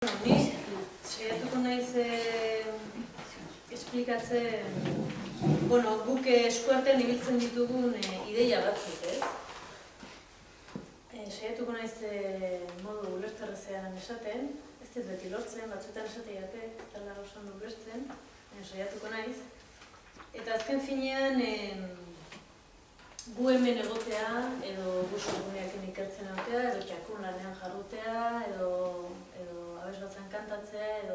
Ni saiatuko naiz esplikatzen, guk eskuartean ibiltzen ditugun ideia batzuk, ez? Saiatuko naiz modu ulerterrezean esaten, ez dut beti lortzen, batzuetan esateiate, ez dela oso ondo ulertzen, saiatuko naiz. Eta azken finean, gu hemen egotea, edo gu sorguneakin ikertzen egotea, edo txakun lanean jarrutea, edo abesbatzen kantatzea, edo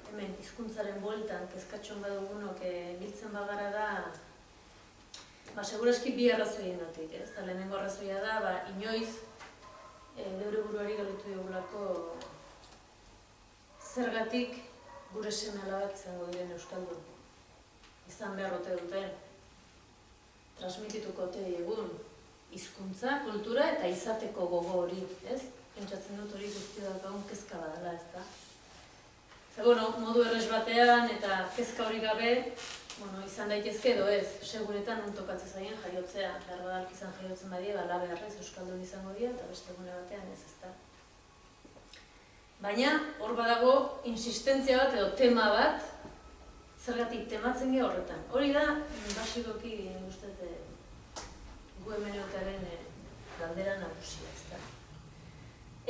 hemen hizkuntzaren bueltan kezkatxon badugunok biltzen bagara da, seguraski bi arrazoien gatik, ez? Eta lehenengo arrazoia da, inoiz geure buruari galdetu digulako zergatik gure seme-alabak izango diren euskaldun. Izan behar ote duten, transmitituko ote diegun hizkuntza, kultura eta izateko gogo hori, ez? Pentsatzen dut hori guzti daukagun kezka badala, ez da? Modu errez batean eta kezka hori gabe, izan daitezke edo ez, seguretan non tokatzen zaien jaiotzea. Behar badalk izan jaiotzen badie, la beharrez euskaldun izango dira, eta beste egune batean ez, ez da? Baina, hor badago, insistentzia bat edo tema bat, zergatik tematzen geha horretan. Hori da, basikoki, uste, gu hemen egotearen galdera nagusia, ez da?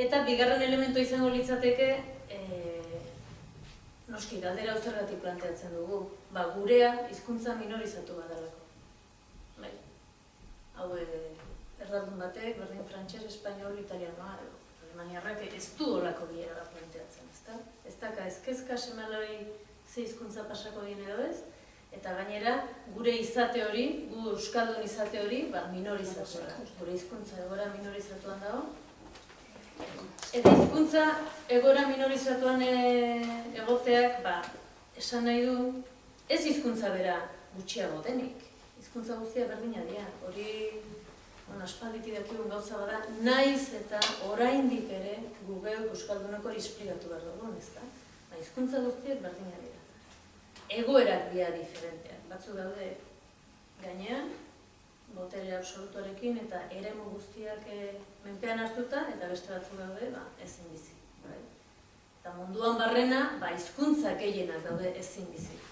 Eta bigarren elementu izango litzateke, noski, galdera hau zergatik planteatzen dugu. Gurea hizkuntza minorizatu badalako. Bai. Hau erraldun batek, berdin frantses, espainol, italianoa, alemaniarrak ez du olako biera da planteatzen, ezta? Ez daka ezkezka seme-alabei ze hizkuntza pasako dien edo ez, eta gainera, gure izate hori, gu euskaldun izate hori, minorizatu da. Gure hizkuntza egoera minorizatuan dago. Eta hizkuntza egoera minorizatuan egoteak, esan nahi du, ez hizkuntza bera gutxiago denik. Hizkuntza guztia berdina dira. Hori, aspalditik dakigun gauza bada, naiz eta oraindik ere gu geuk euskaldunok hori esplikatu behar dugun, ez da? Hizkuntza guztiak berdina dira. Egoerak bia diferenteak. Batzuk daude gainean, botere absolutuarekin eta eremu guztiak menpean hartuta, eta beste batzuk daude ezin bizi. Eta munduan barrena, hizkuntza gehienak daude ezin bizirik.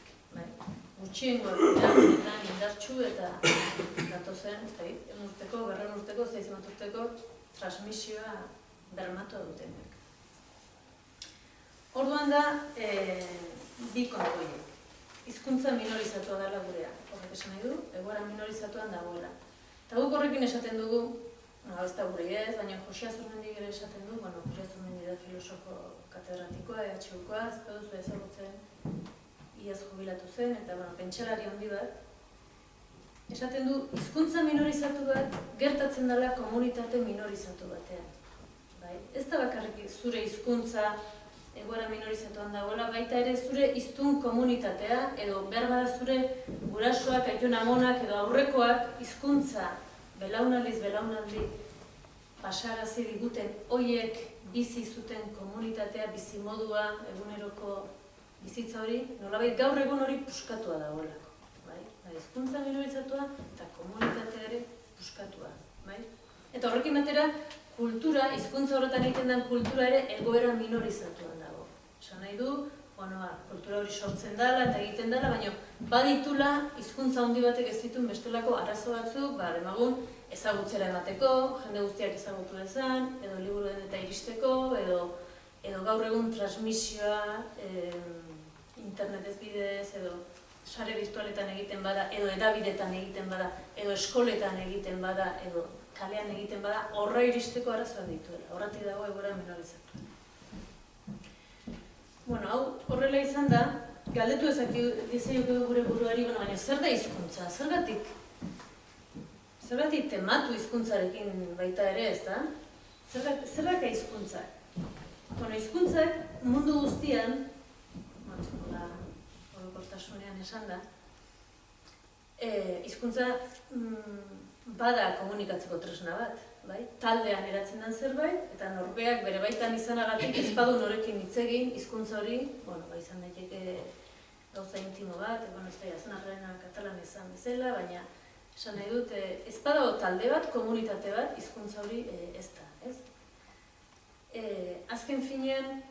Gutxiengo benetan indartsu eta gatozen, urteko, berren urteko, 6 urteko transmisioa bermatu dutenek. Orduan da, bi kontuiek. Hizkuntza minorizatua dela gurea. Horrek esan nahi du, egoera minorizatuan dagoela. Eta guk horrekin esaten dugu, ez da gure ez, baina Jose Azurmendik ere esaten du, Jose Azurmendik da filosofo katedratikoa, EHUkoa, ez duzu ezagutzen, iaz jubilatu zen, eta pentsalari handi bat. Esaten du, hizkuntza minorizatu bat gertatzen dela komunitate minorizatu batean. Ez da bakarrik zure hizkuntza egoera minorizatuan dagoela, baita ere zure hiztun komunitatea, edo behar bada zure gurasoak, aitun amonak edo aurrekoak hizkuntza belaunaldiz belaunaldi pasarazi diguten hoiek bizi zuten komunitatea, bizimodua, eguneroko bizitza hori, nolabait gaur egun hori puskatua dagoelako. Hizkuntza minorizatua eta komunitatea ere puskatua. Eta horrekin batera, kultura, hizkuntza horretan egiten den kultura ere egoera minorizatuan dago. Esan nahi du, kultura hori sortzen dela eta egiten dela, baina baditula hizkuntza handi batek ez dituen bestelako arazo batzuk, demagun ezagutzera emateko, jende guztiak ezagutu dezan, edo liburuen eta iristeko, edo gaur egun transmisioa internetez bidez, edo sare virtualetan egiten bada, edo edabidetan egiten bada, edo eskoletan egiten bada, edo kalean egiten bada, horra iristeko arazoa dituela. Horretik dago egoera minorizatu. Hau horrela izan da, galdetu ezakizu gure buruari, baina zer da hizkuntza? Zergatik tematu hizkuntzarekin baita ere, ez da? Zer da hizkuntzak? Hizkuntzak mundu guztian, orokortasunean esan da, hizkuntza bada komunikatzeko tresna bat, taldean eratzen den zerbait, eta norbeak bere baitan izanagatik ez badu norekin hitz egin, hizkuntza hori, izan daiteke gauza intimo bat, ez da jazanarrena katalan izan bezala, baina esan nahi dut, ez badago talde bat, komunitate bat, hizkuntza hori ez da, ez? Azken finean,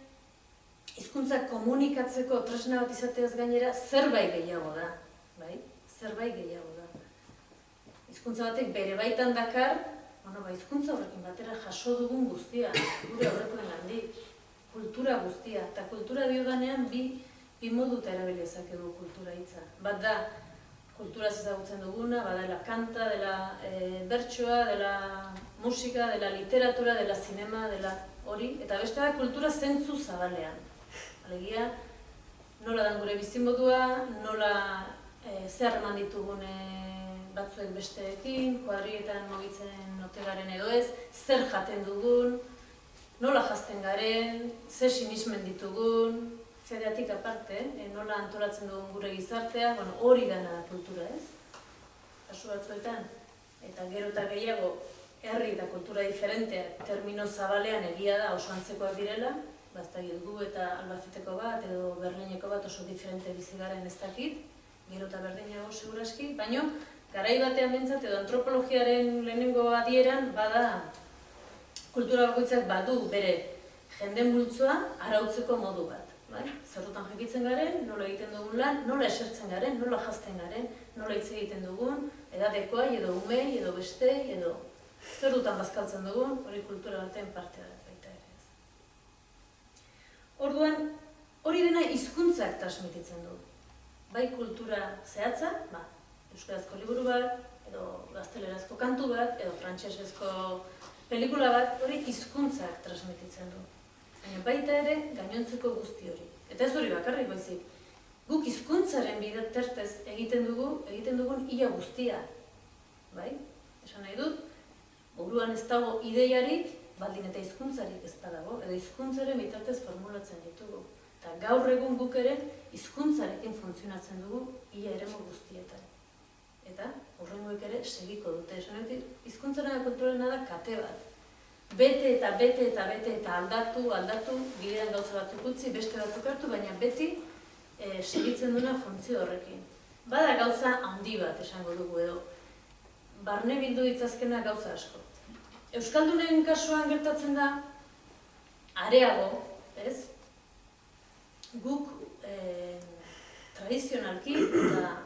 hizkuntza komunikatzeko tresna bat izateaz gainera zerbait gehiago da, bai? Zerbait gehiago da. Hizkuntza batek bere baitan dakar, hizkuntza horrekin batera jaso dugun guztia, gure aurrekoen gandik, kultura guztia, eta kultura diodanean bi moduta erabili dezakegu kultura hitza. Bat da, kulturaz ezagutzen duguna, dela kanta, dela bertsoa, dela musika, dela literatura, dela zinema, dela hori, eta beste da kultura zentzu zabalean. Alegia, nola dan gure bizimodua, nola zer eman ditugun batzuek besteekin, kuadrietan mugitzen ote garen edo ez, zer jaten dugun, nola jazten garen, zer sinismen ditugun, zereatik aparte, nola antolatzen dugun gure gizartea, hori dana da kultura, ez? Kasu batzuetan, eta gero eta gehiago, herri eta kultura diferenteak termino zabalean egia da oso antzekoak direla, baztagit gu eta Albaceteko bat edo Berlineko bat oso diferente bizi garen ez dakit, gero eta berdinago seguraski, baina garai batean behintzat edo antropologiaren lehenengo adieran bada kultura bakoitzak badu bere jende multzoa arautzeko modu bat. Zerrutan jakitzen garen, nola egiten dugun lan, nola esertzen garen, nola jazten garen, nola hitz egiten dugun, edadekoai edo umei edo bestei edo zerrutan bazkaltzen dugun, hori kultura baten partea baita ere. Orduan, hori dena hizkuntzak transmititzen du. Bai kultura zehatza, euskarazko liburu bat, edo gaztelerazko kantu bat, edo frantsesezko pelikula bat, hori hizkuntzak transmititzen du. Baina baita ere gainontzeko guzti hori. Eta ez hori bakarrik baizik. Guk hizkuntzaren bitartez egiten dugun ia guztia. Bai? Esan nahi dut, buruan ez dago ideiarik, baldin eta hizkuntzarik ez badago, edo hizkuntzaren bitartez formulatzen ditugu. Eta gaur egun guk ere hizkuntzarekin funtzionatzen dugu ia eremu guztietan. Eta horrengoek ere segiko dute. Esan nahi dut, hizkuntzaren kulturarena da kate bat. Bete eta aldatu, bidean gauza batzuk utzi, beste batzuk hartu, baina beti segitzen duna funtzio horrekin. Bada gauza handi bat esango dugu edo, barne bildu ditzazkena gauza asko. Euskaldunen kasuan gertatzen da, areago, ez? Guk tradizionalki eta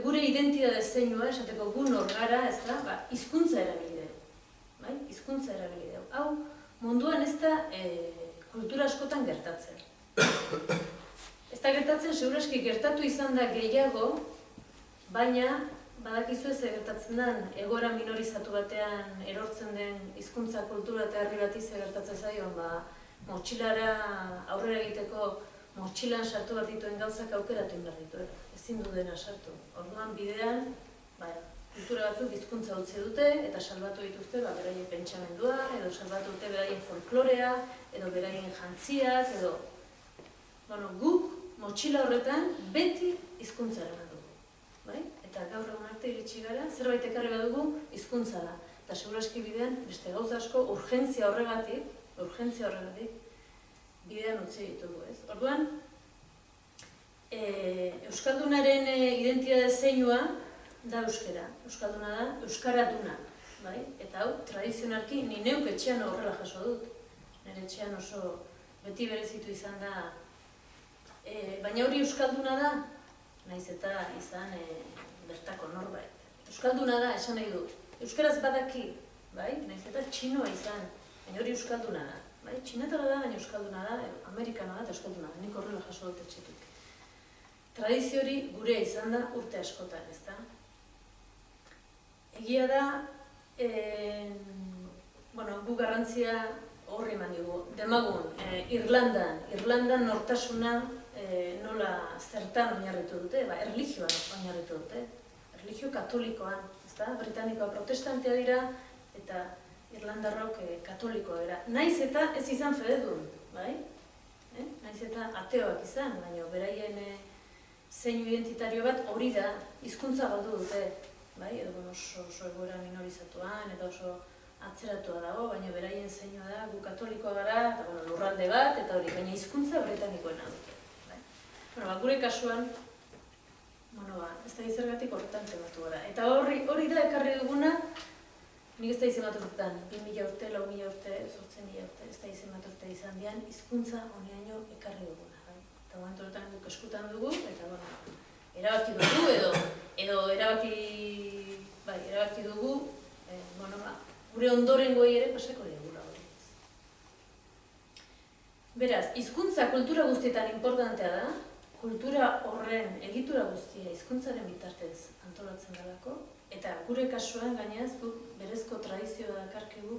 gure identitate zeinua, esateko gu nor gara, ez da, hizkuntza erabili dugu. Hizkuntza erabili dugu. Hau, munduan ez da kultura askotan gertatzen. Ez da gertatzen, seguraski gertatu izan da gehiago, baina badakizu ez gertatzen den egoera minorizatu batean erortzen den hizkuntza kultura eta herri bati gertatzen zaio, motxilara aurrera egiteko motxilan sartu bat dituen gauzak aukeratu behar dituela. Ezin du dena sartu. Orduan bidean, kultura batzuk hizkuntza utzi dute eta salbatu dituzte beraien pentsamendua, edo salbatu dute beraien folklorea, edo beraien jantziak, edo... Guk motxila horretan beti hizkuntzaren dugu. Eta gaur egun arte iritsi gara, zerbait ekarri badugu hizkuntza da. Eta seguraski bidean, beste gauza asko, urgentzia horregatik, bidean utzi ditugu, ez? Orduan, euskaldunaren identitate zeinua da euskara. Euskalduna da euskaraduna, bai? Eta hau, tradizionalki, ni neuk etxean horrela jaso dut. Nire etxean oso beti berezitu izan da. Baina hori euskalduna da, nahiz eta izan bertako norbait. Euskalduna da, esan nahi dut. Euskaraz badaki, bai? Nahiz eta txinoa izan, baina hori euskalduna da. Txinetara da, baina euskalduna da, amerikana da eta euskalduna da, nik horrela jaso dut etxetik. Tradizio hori gure izan da urte askotan, ez da? Egia da, gu garrantzia horri eman dugu. Demagun, Irlandan nortasuna nola zertan oinarritu dute, erlijioan oinarritu dute. Erlijio katolikoan, ez da? Britanikoa protestantea dira eta Irlandarrok katolikoa dira. Naiz eta ez izan fededun, bai? Naiz eta ateoak izan, baina beraien zeinu identitario bat hori da, hizkuntza galdu dute, bai? Edo oso egoera minorizatuan, eta oso atzeratua dago, baina beraien zeinua da, gu katolikoa gara, eta lurralde bat, eta hori, baina hizkuntza britanikoena dute. Gure kasuan, ez da izergatik horretan tematu gara. Eta hori da ekarri duguna, nik ez da izan bat urtetan, 2000 urte, 4.000 urte, 8.000 urte, ez da izen bat urte izan dian, hizkuntza honeaino ekarri duguna. Eta momentu horretan guk eskutan dugu, eta erabaki dugu, edo erabaki dugu, gure ondorengoei ere pasako digula hori. Beraz, hizkuntza kultura guztietan importantea da, kultura horren egitura guztia hizkuntzaren bitartez antolatzen delako, eta gure kasuan gainez guk berezko tradizioa dakarkigu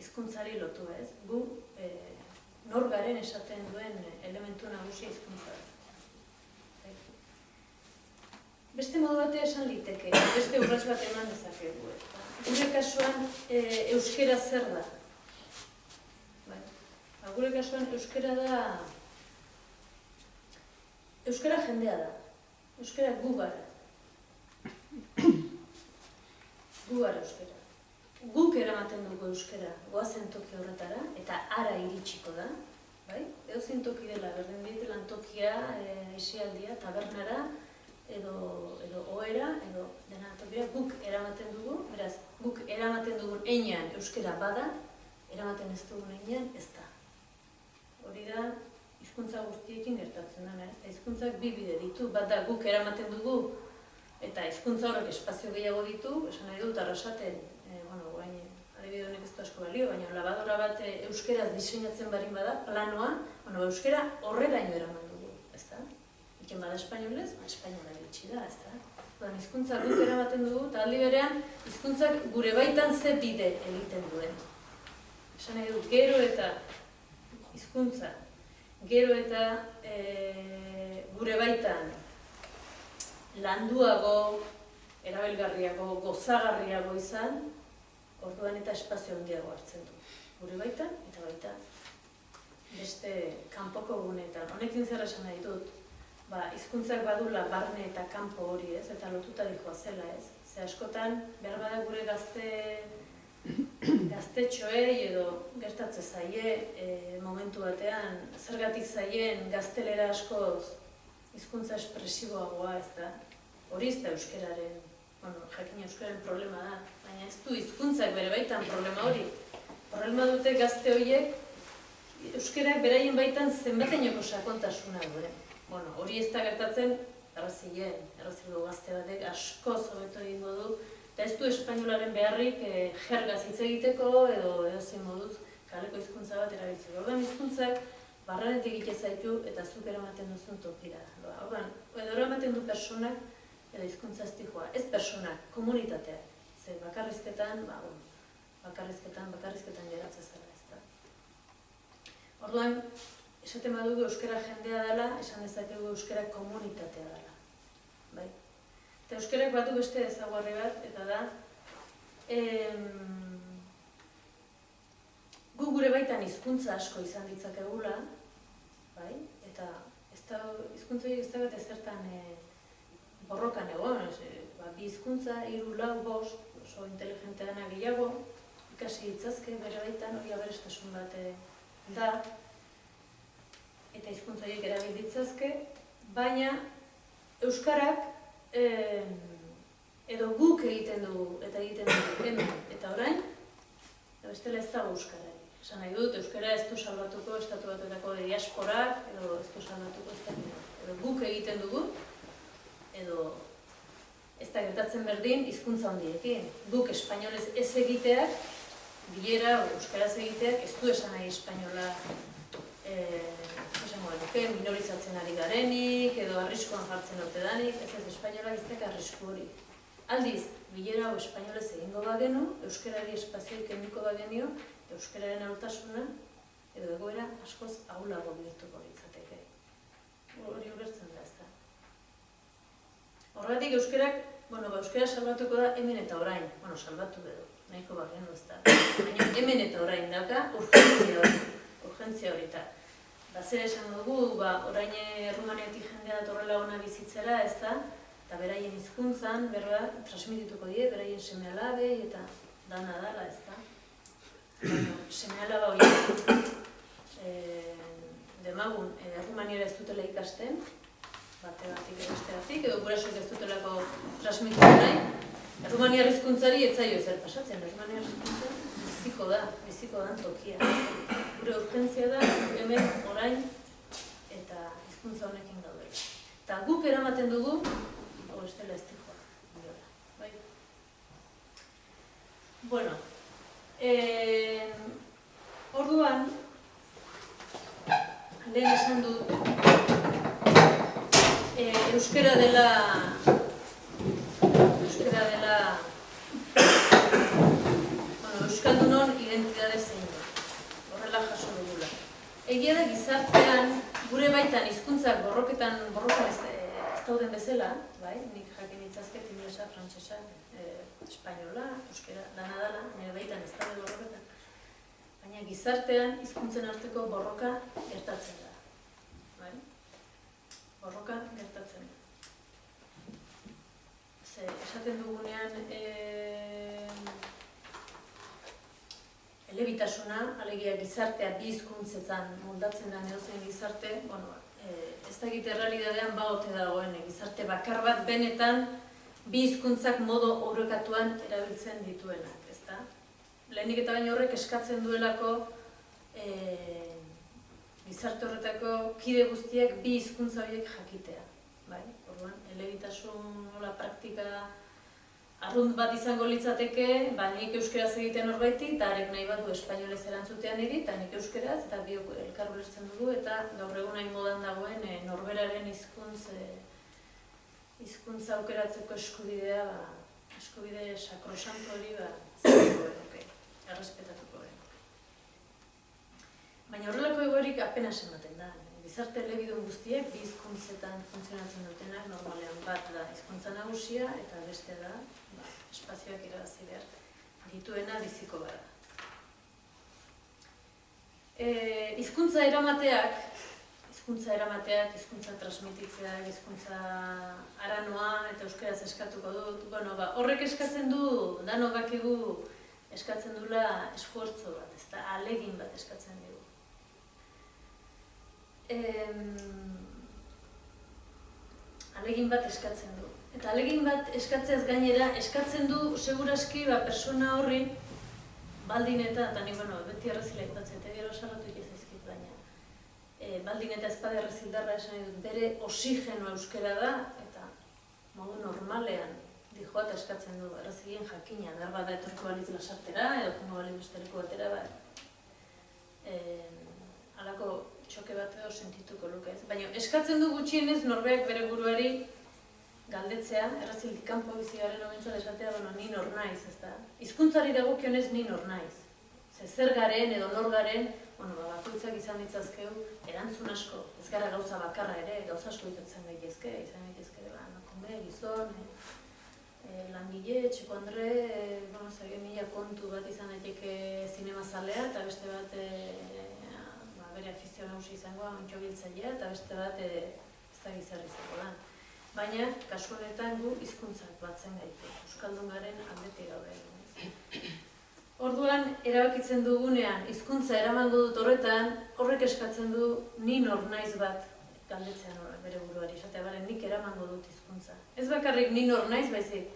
hizkuntzari lotu ez. Gu nor garen esaten duen elementu nagusia hizkuntza da. Beste modu batea esan liteke, beste urrats bat eman dezakegu. Gure kasuan euskera zer da? Gure kasuan euskera da... Euskara jendea da. Euskara gu gara. Gu gara euskara. Guk eramaten dugu euskara goazen toki horretara, eta ara iritsiko da. Edozein toki dela, berdin dit lantokia, isialdia, tabernara, edo ohera, edo dena tokira, guk eramaten dugu, beraz, guk eramaten dugun heinean euskara bada, eramaten ez dugun heinean ez da. Hori da, hizkuntza guztiekin gertatzen dena, eta hizkuntzak bi bide ditu, bat da guk eramaten dugu, eta hizkuntza horrek espazio gehiago ditu, esan nahi dut arrasaten, orain adibide honek ez du asko balio, baina labadora bat euskeraz diseinatzen barin bada, planoa, euskera horrelaino eraman dugu, ezta? Iken bada espainolez, espainola iritsi da, ezta? Hizkuntza guk eramaten dugu, eta aldi berean, hizkuntzak gure baitan ze bide egiten duen. Esan nahi dut, gero eta hizkuntza, gero eta gure baitan landuago, erabilgarriago, gozagarriago izan, orduan eta espazio handiago hartzen du. Gure baitan eta baita beste kanpoko guneetan. Honekin zer esan nahi dut, hizkuntzak badula barne eta kanpo hori ez, eta lotuta dihoa zela ez. Ze askotan, behar bada gure gaztetxoei edo gertatze zaie momentu batean, zergatik zaien gaztelera askoz hizkuntza espresiboagoa ez da. Hori ez da euskeraren, jakin euskeraren problema da, baina ez du hizkuntzak bere baitan problema hori. Problema dute gazte horiek euskerak beraien baitan zenbatenoko sakontasuna duen. Hori ez da gertatzen, errazilo gazte batek askoz hobeto egingo du, eta ez du espainolaren beharrik jergaz hitz egiteko edo edozein moduz kaleko hizkuntza bat erabiltzeko. Orduan hizkuntzak barrenetik egite zaitu eta zuk eramaten duzun tokira. Orduan, edo eramaten du personak edo hizkuntza ez dihoa. Ez personak, komunitatea. Ze bakarrizketan geratzen zara ez da. Orduan, esaten badugu euskara jendea dela, esan dezakegu euskara komunitatea dela. Eta euskarak badu beste ezaugarri bat, eta da, gu gure baitan hizkuntza asko izan ditzakegula, eta hizkuntza horiek ez da bat ezertan borrokan egon, bi hizkuntza, 3, 4, 5, oso inteligenteana gehiago, ikasi ditzazke bere baitan, hori aberestasun bat da, eta hizkuntza horiek erabil ditzazke, baina euskarak edo guk egiten dugu, eta hemen, eta orain, bestela ez dago euskarari. Esan nahi dut, euskara ez du salbatuko estatu batuetako diasporak, edo ez du salbatuko edo guk egiten dugu, edo ez da gertatzen berdin hizkuntza handiekin. Guk espainolez ez egiteak, bilera euskaraz egiteak, ez du esan nahi espainola minorizatzen ari garenik, edo arriskoan jartzen ote danik, ez espainola biztek arrisku hori. Aldiz, bilera hau espainolez egingo bagenu, euskarari espazioik kenduko bagenio, euskararen ahultasuna edo egoera askoz ahulago bihurtuko litzateke. Hori ulertzen da, ez da. Horregatik euskarak, euskara salbatuko da hemen eta orain. Salbatu edo, nahiko bagenu ez da. Baina hemen eta orain dauka urgentzia hori. Zer esan dugu, orain Errumaniatik jendea datorrela ona bizitzera, ez da, eta beraien hizkuntzan, transmitituko die, beraien seme-alabei eta dana dala, ez da. Seme-alaba horiek demagun Errumaniara ez dutela ikasten, bategatik edo bestegatik, edo gurasoek ez dutelako transmititu nahi. Errumaniar hizkuntzari ez zaio ezer pasatzen, Errumaniar hizkuntza biziko biziko dan tokia. Gure urgentzia da, hemen, orain, eta hizkuntza honekin gaudela. Eta guk eramaten dugu, hau ez dela ez dikoa, bai? Bueno, orduan, lehen esan dut, euskera dela, euskaldunon identitate zein da, horrela jaso dugula. Egia da gizartean, gure baitan hizkuntzak borrokan ez dauden bezala, bai? Nik jakin itzazket inglesa, frantsesa, espainola, euskera, dana, nire baitan ez daude borroketan. Baina gizartean hizkuntzen arteko borroka gertatzen da. Bai? Borroka gertatzen da. Esaten dugunean, elebitasuna, alegia gizartea bi hizkuntzetan moldatzen da edozein gizarte, ez dakit errealidadean ote dagoen gizarte bakar bat benetan bi hizkuntzak modu orekatuan erabiltzen dituenak, ezta? Lehenik eta baina horrek eskatzen duelako gizarte horretako kide guztiak bi hizkuntza horiek jakitea, bai? Orduan, elebitasun praktika arrunt bat izango litzateke, nik euskeraz egiten horbaiti, eta arek nahi bat du espainolez erantzutean niri, eta nik euskeraz, eta biok elkar ulertzen dugu, eta gaur egun hain modan dagoen norberaren hizkuntza aukeratzeko eskubidea, eskubide sakrosanto hori, errespetatuko genuke. Baina horrelako egoerik apenas ematen da. Gizarte elebidun guztiek bi hizkuntzetan funtzionatzen dutenak normalean bat da hizkuntza nagusia eta beste da espazioak irabazi behar dituena biziko gara. Hizkuntza eramateak, hizkuntza transmititzeak, hizkuntza aranoa eta euskeraz eskatuko dut, horrek eskatzen du, danok bakigu eskatzen dula esfuerzo bat, ezta ahalegin bat eskatzen dugu. Ahalegin bat eskatzen du. Eta ahalegin bat eskatzeaz gainera, eskatzen du seguraski persona horri baldin eta nik beti errezila ipatzen, eta gero sarratu ikizizkit baina baldin eta ezpada errezildarra esan dut, bere oxigenoa euskera da, eta modu normalean dijoat eskatzen du, errezilien jakina, darba da etorko baliz lasartera, edo jungo baliz bestereko batera, halako txoke bat edo sentituko luke ez. Baina eskatzen du gutxienez norbeak bere buruari galdetzea, errazildik kanpo bizi garen omentzat esatea, ni nor naiz, ezta? Hizkuntzari dagokionez ni nor naiz. Zer garen edo nor garen, bakoitzak izan ditzazkeu, erantzun asko. Ez gara gauza bakarra ere, gauza asko izan daitezke, emakume, gizon, langile, txeko andre, mila kontu bat izan daiteke zinemazalea, eta beste bat bere afizio nagusi izangoa, ontxo biltzailea, eta beste bat ez da gizarri izango da. Baina, kasu honetan gu hizkuntzak batzen gaitu, euskaldun garen aldetik gaude. Orduan, erabakitzen dugunean hizkuntza eramango dut horretan, horrek eskatzen du ni nor naiz bat galdetzea bere buruari, esatea bale, nik eramango dut hizkuntza. Ez bakarrik ni nor naiz, baizik,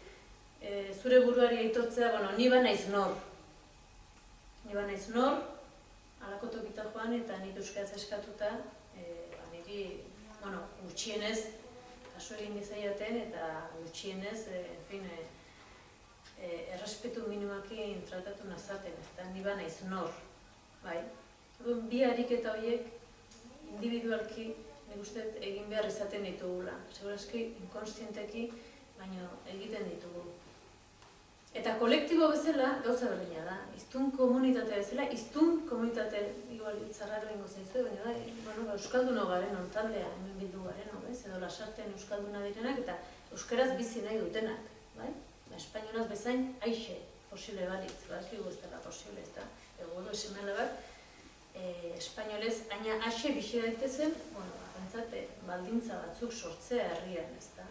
zure buruari aitortzea, ni ba naiz nor. Ni ba naiz nor, halako tokita joan eta nik euskaraz eskatuta, niri, gutxienez, kasu egin dizaiaten eta gutxienez, errespetu minimakin tratatu nazaten, eta ni ba naiz nor. Bi ariketa horiek, individualki, nik uste egin behar izaten ditugula. Segurazki, inkonstienteki, baina egiten ditugu. Eta kolektibo bezala, gauza berdina da. Hiztun komunitate bezala, hiztun komunitate, igual itzarraro ingo zaizu, baina euskalduno garen ontaldea, hemen bildu garen, edo lasartean euskalduna direnak, eta euskaraz bizi nahi dutenak. Espainolaz bezain, aixe, posible balitz, bakigu ez dela posible, ez da. Egodo esemele bat, espainolez, aina aixe bizi daitezen, baldintza batzuk sortzea herrian, ez da.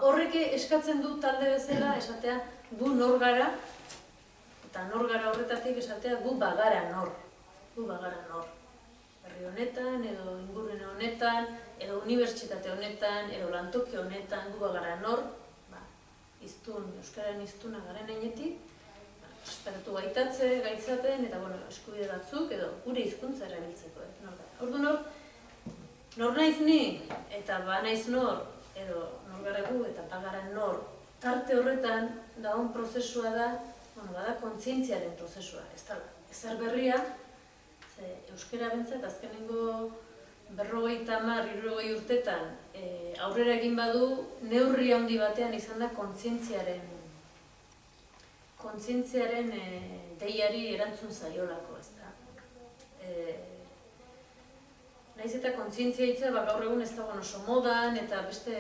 Horrek eskatzen du talde bezala, esatea gu nor gara, eta nor gara horretatik esatea gu bagara nor. Gu bagara nor. Herri honetan, edo ingurune honetan, edo unibertsitate honetan, edo lantoki honetan, gu bagara nor. Euskaren hiztuna garen heinetik, esperatu gaitzaten, eta eskubide batzuk, edo gure hizkuntza erabiltzeko. Orduan nor naiz ni, eta ba naiz nor, edo nor gara gu, eta bagara nor, tarte horretan dagoen prozesua da, bada kontzientziaren prozesua, ez da, ezer berria, euskara bentzat, azkenengo 50-60 urtetan aurrera egin badu, neurri handi batean izan da kontzientziaren deiari erantzun zaiolako, ez da. Naiz eta kontzientzia hitza gaur egun ez dagoen oso modan eta beste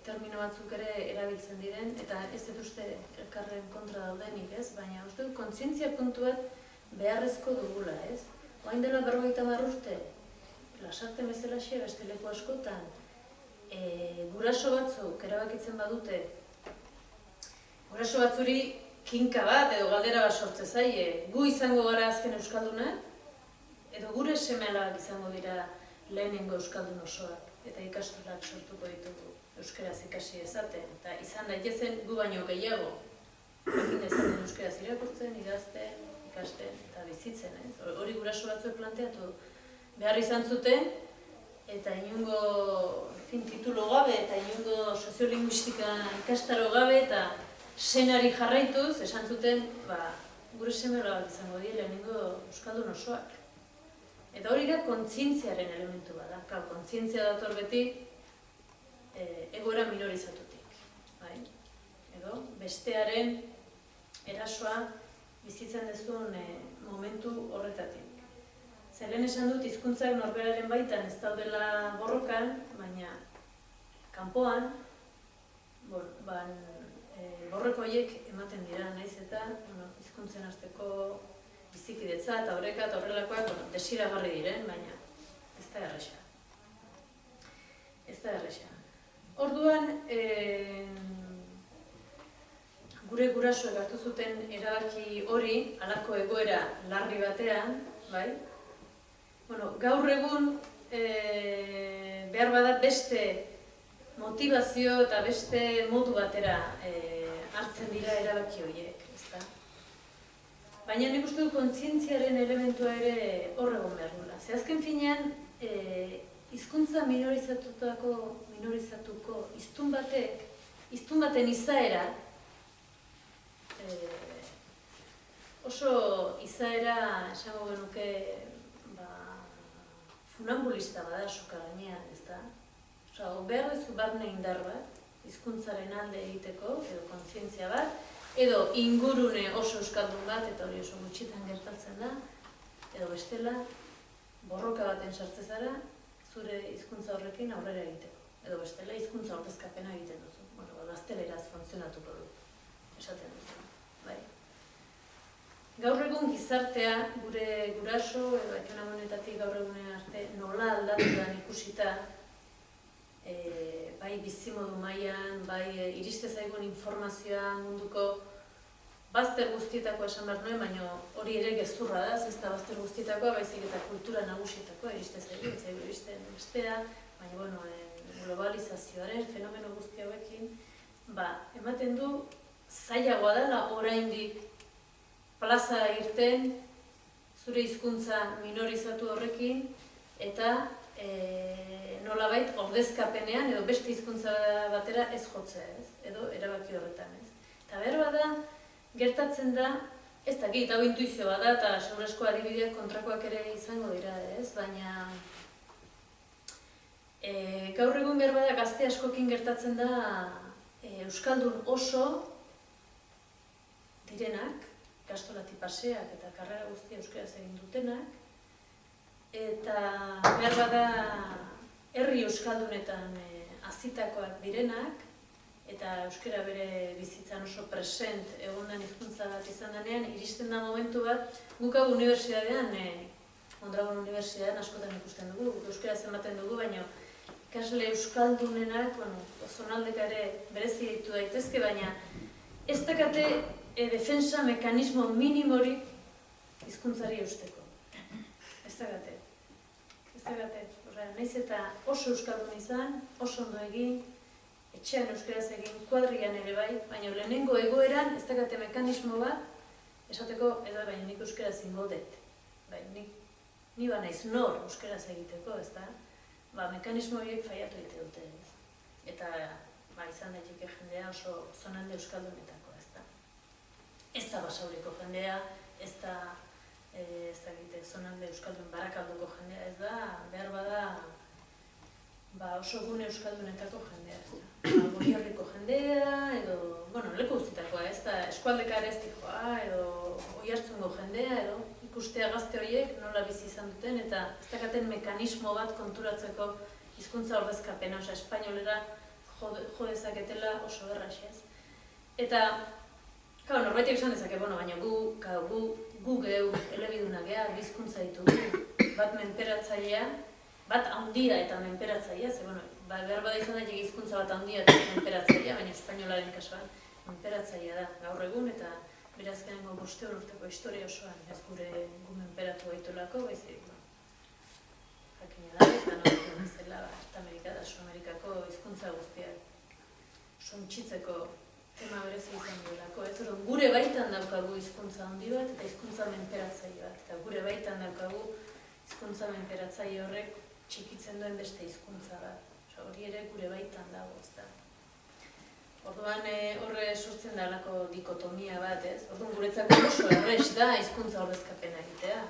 termino batzuk ere erabiltzen diren, eta ez dut uste elkarren kontra daudenik, ez? Baina uste dut kontzientzia puntu bat beharrezko dugula, ez? Orain dela 50 urte, lasarte bezalaxe beste leku askotan, guraso batzuk erabakitzen badute, guraso batzuri kinka bat edo galdera bat sortze zaie, gu izango gara azken euskaldunak, edo gure seme-alabak izango dira lehenengo euskaldun osoak, eta ikastolak sortuko ditugu euskaraz ikasi ezaten, eta izan daitezen gu baino gehiago, egin ezaten euskaraz irakurtzen, idazten, ikasten eta bizitzen, ez? Hori guraso batzuek planteatu behar izan zuten, eta inungo titulo gabe, eta inungo soziolinguistika ikastaro gabe, eta senari jarraituz, esan zuten, gure seme-alabak izango dira lehenengo euskaldun osoak. Eta hori da kontzientziaren elementu bada. Kontzientzia dator beti egoera minorizatutik. Edo bestearen erasoa bizitzen duzun momentu horretatik. Zeren esan dut, hizkuntzak norberaren baitan ez daudela borrokan, baina kanpoan borroko horiek ematen dira, naiz eta hizkuntzen arteko bizikidetza eta oreka eta horrelakoak desiragarri diren, baina ez da erresa. Ez da erresa. Orduan, gure gurasoek hartu zuten erabaki hori, halako egoera larri batean, bai? Gaur egun behar bada beste motivazio eta beste modu batera hartzen dira erabaki horiek, ezta? Baina nik uste du kontzientziaren elementua ere hor egon behar dula. Ze azken finean, hizkuntza minorizatuko hiztun baten izaera, oso izaera, esango genuke, funambulista bada soka gainean, ezta? Behar duzu barne indar bat, hizkuntzaren alde egiteko, edo kontzientzia bat, edo ingurune oso euskaldun bat, eta hori oso gutxitan gertatzen da, edo bestela, borroka baten sartze zara, zure hizkuntza horrekin aurrera egiteko. Edo bestela, hizkuntza ordezkapena egiten duzu. Gazteleraz funtzionatuko du, esaten duzu. Gaur egun gizartea, gure guraso, edo ekonomonetatik gaur egunen arte, nola aldatu da ikusita, bai bizimodu mailan, bai iriste zaigun informazioa munduko bazter guztietakoa esan behar nuen, baina hori ere gezurra da, ez da bazter guztietakoa, baizik eta kultura nagusietakoa iriste zaigu, iristen bestea, baina globalizazioaren fenomeno guzti hauekin, ematen du zailagoa dela oraindik plaza irten zure hizkuntza minorizatu horrekin, eta nolabait ordezkapenean edo beste hizkuntza batera ez jotzea, edo erabaki horretan, ez. Eta behar bada, gertatzen da, ez dakit, hau intuizio bada, eta segurazko adibideak kontrakoak ere izango dira, ez, baina gaur egun behar bada gazte askokin gertatzen da euskaldun oso direnak, ikastolati paseak eta karrera guztia euskaraz egin dutenak, eta behar bada herri euskaldunetan hazitakoak direnak, eta euskara bere bizitzan oso present egondan hizkuntza bat izan denean, iristen da momentu bat, guk hau unibertsitatean, Mondragon Unibertsitatean askotan ikusten dugu, euskaraz ematen dugu, baina ikasle euskaldunenak, zonaldeka ere berezi ditu daitezke, baina ez dakate defensa mekanismo minimorik hizkuntzari eusteko. Ez dakate. Nahiz eta oso euskaldun izan, oso ondo egin, etxean euskaraz egin, kuadrian ere bai, baina lehenengo egoeran ez dakate mekanismo bat esateko, ez da, baina nik euskaraz ingo dut. Ni ba naiz nor euskaraz egiteko, ez da? Mekanismo horiek faiatu egite dute, ez? Eta, izan daiteke jendea oso zonalde euskaldunetako, ez da? Ez da Basauriko jendea, ez da zonalde euskaldun Barakalduko jendea, ez da, behar bada oso gune euskaldunetako jendea, ez da. Goierriko jendea, edo, leku guztitakoa, ez da, eskualdeka ere ez dikoa, edo Oiartzungo jendea, edo ikustea gazte horiek nola bizi izan duten, eta ez dakaten mekanismo bat konturatzeko hizkuntza ordezkapena, oza, espainolera jo dezaketela oso erraxez. Eta, norbaitek esan dezake, baina gu geu elebidunak gea, hizkuntza ditugu, bat menperatzailea, bat handia eta menperatzailea, ze, behar bada izan daiteke hizkuntza bat handia eta menperatzailea, baina espainolaren kasuan menperatzailea da gaur egun, eta berazkenengo 500 urteko historia osoan, ez gu menperatu gaitolako, baizik, jakina da, eta nortu bezala, Amerika da, Amerikako hizkuntza guztiak suntsitzeko tema berezi izan duelako, ez? Gure baitan daukagu hizkuntza handi bat eta hizkuntza menperatzaile bat, eta gure baitan daukagu hizkuntza menperatzaile horrek txikitzen duen beste hizkuntza bat. Hori ere gure baitan dago, ez da. Orduan horre sortzen da alako dikotomia bat, ez? Orduan guretzako oso errez da hizkuntza ordezkapena egitea.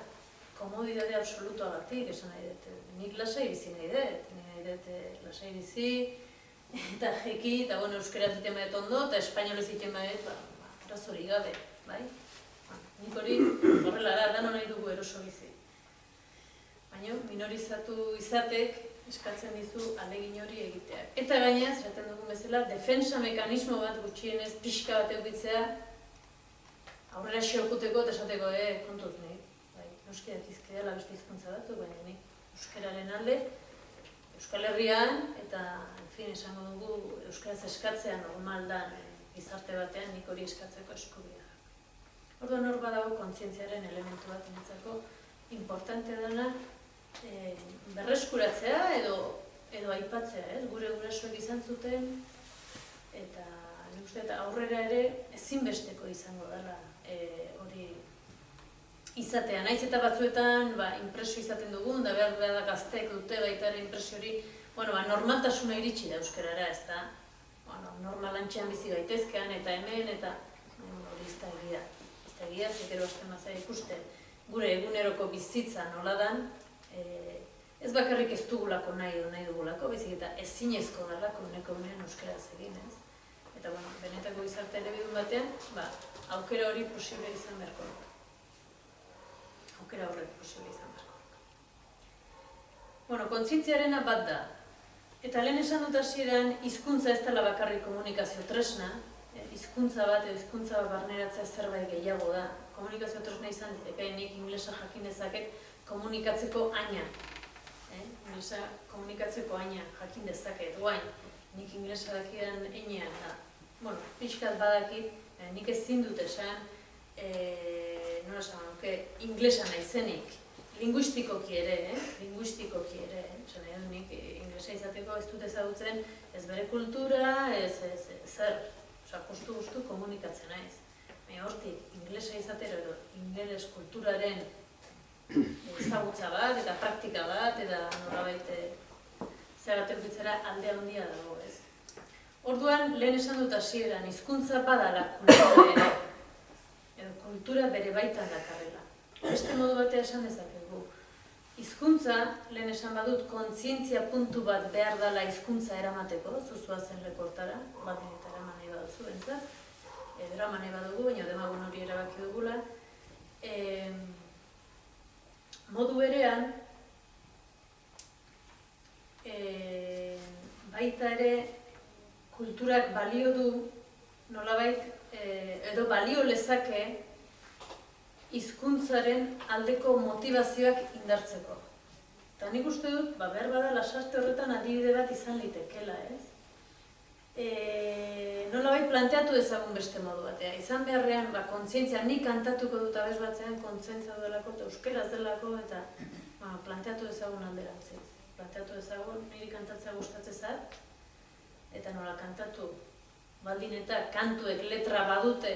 Komodidade absolutoagatik, esan nahi dut. Nik lasai bizi nahi dut, lasai bizi, eta jeki, eta euskaraz egiten badet ondo, eta espainolez egiten badet, arazorik gabe, bai? Nik hori horrela da, dano nahi dugu eroso bizi. Baina minorizatu izatek eskatzen dizu alegin hori egiteak. Eta gainaz, esaten dugun bezala, defensa mekanismo bat gutxienez pixka bat eukitzea aurrera xeokuteko eta esateko, kontuz nahi. Euskara dakizkidea beste hizkuntza batzuk, baina nik euskararen alde, Euskal Herrian, eta, esango dugu, euskaraz eskatzea normal da gizarte batean nik hori eskatzeko eskubidea. Orduan hor badago kontzientziaren elementu bat niretzako importante dena berreskuratzea edo aipatzea, gure gurasoek izan zuten, eta nik uste eta aurrera ere ezinbesteko izango dela hori izatea. Naiz eta batzuetan inpresio izaten dugun, da behar da gazteek dute baita ere inpresio hori, normaltasuna iritsi da euskarara, ez da, normalantxean bizi gaitezkean eta hemen, eta hori ez da egia. Ez da egia, zekero hasten mazai ikusten gure eguneroko bizitza nola dan, ez bakarrik ez dugulako nahi dugulako, baizik eta ezinezko dalako uneko unean euskaraz egin, ez? Eta, benetako gizarte elebidun batean, aukera hori posible izan beharko dut. Aukera horrek posible izan beharko dut. Kontzientziarena bat da. Eta lehen esan dut hasieran, hizkuntza ez dela bakarrik komunikazio tresna, hizkuntza bat edo hizkuntza barneratzea zerbait gehiago da. Komunikazio tresna izan, nik inglesa jakin dezaket komunikatzeko aina. Inglesa komunikatzeko aina jakin dezaket, guain. Nik inglesa dakidan einean da. Pixkat badakit, nik ezin dut esan, nola esan nuke, inglesa naizenik. Linguistikoki ere, esan edo nik inglesa izateko ez dut ezagutzen ez bere kultura, ez zer, justu komunikatzen naiz. Hortik, inglesa izatero edo ingeles kulturaren ezagutza bat eta praktika bat eta nolabait zeratek bitzera alde handia dago, ez. Orduan, lehen esan dut hasieran, hizkuntza badala kultura ere, edo kultura bere baitan dakarrela. Beste modu batea esan dezakegu. Hizkuntza, lehen esan badut, kontzientzia puntu bat behar dela hizkuntza eramateko, zuzua zen lekortara, bat eta eraman nahi baduzu bentzat, eraman nahi badugu, baina demagun hori erabaki dugula. Modu berean, baita ere kulturak balio du, nolabait, edo balio lezake hizkuntzaren aldeko motivazioak indartzeko. Eta nik uste dut, behar bada lasarte horretan adibide bat izan litekela, ez? Nolabait planteatu ezagun beste modu batea. Izan beharrean, kontzientzia, nik kantatuko dut abez batzean kontzientzia duelako eta euskeraz delako eta planteatu ezagun alderantziz. Planteatu ezagun, niri kantatzea gustatzezat, eta nola kantatu baldin eta kantuek letra badute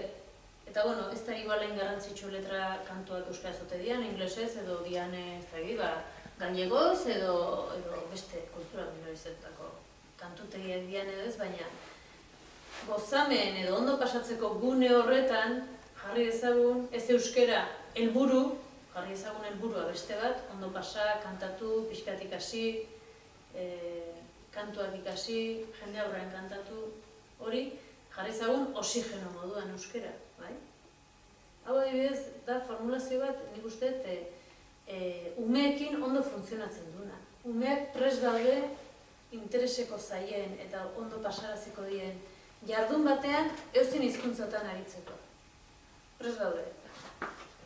Eta, bueno, ez da igualain garrantzitsu letra kantuak euskaraz ote dian, inglesez edo dian, ez da gallegoz edo beste kultura minorizatutako kantutegiak dian edo ez, baina gozamen edo ondo pasatzeko gune horretan jarri dezagun, ez euskera helburu, jarri dezagun helburua beste bat, ondo pasa, kantatu, pixkat ikasi, kantuak ikasi, jende aurrean kantatu, hori jarri dezagun oxigeno moduan euskera, bai? Hau adibidez, da formulazio bat, nik uste, umeekin ondo funtzionatzen duena. Umeak prest daude intereseko zaien eta ondo pasaraziko dien jardun batean eozin hizkuntzatan aritzeko. Prest daude.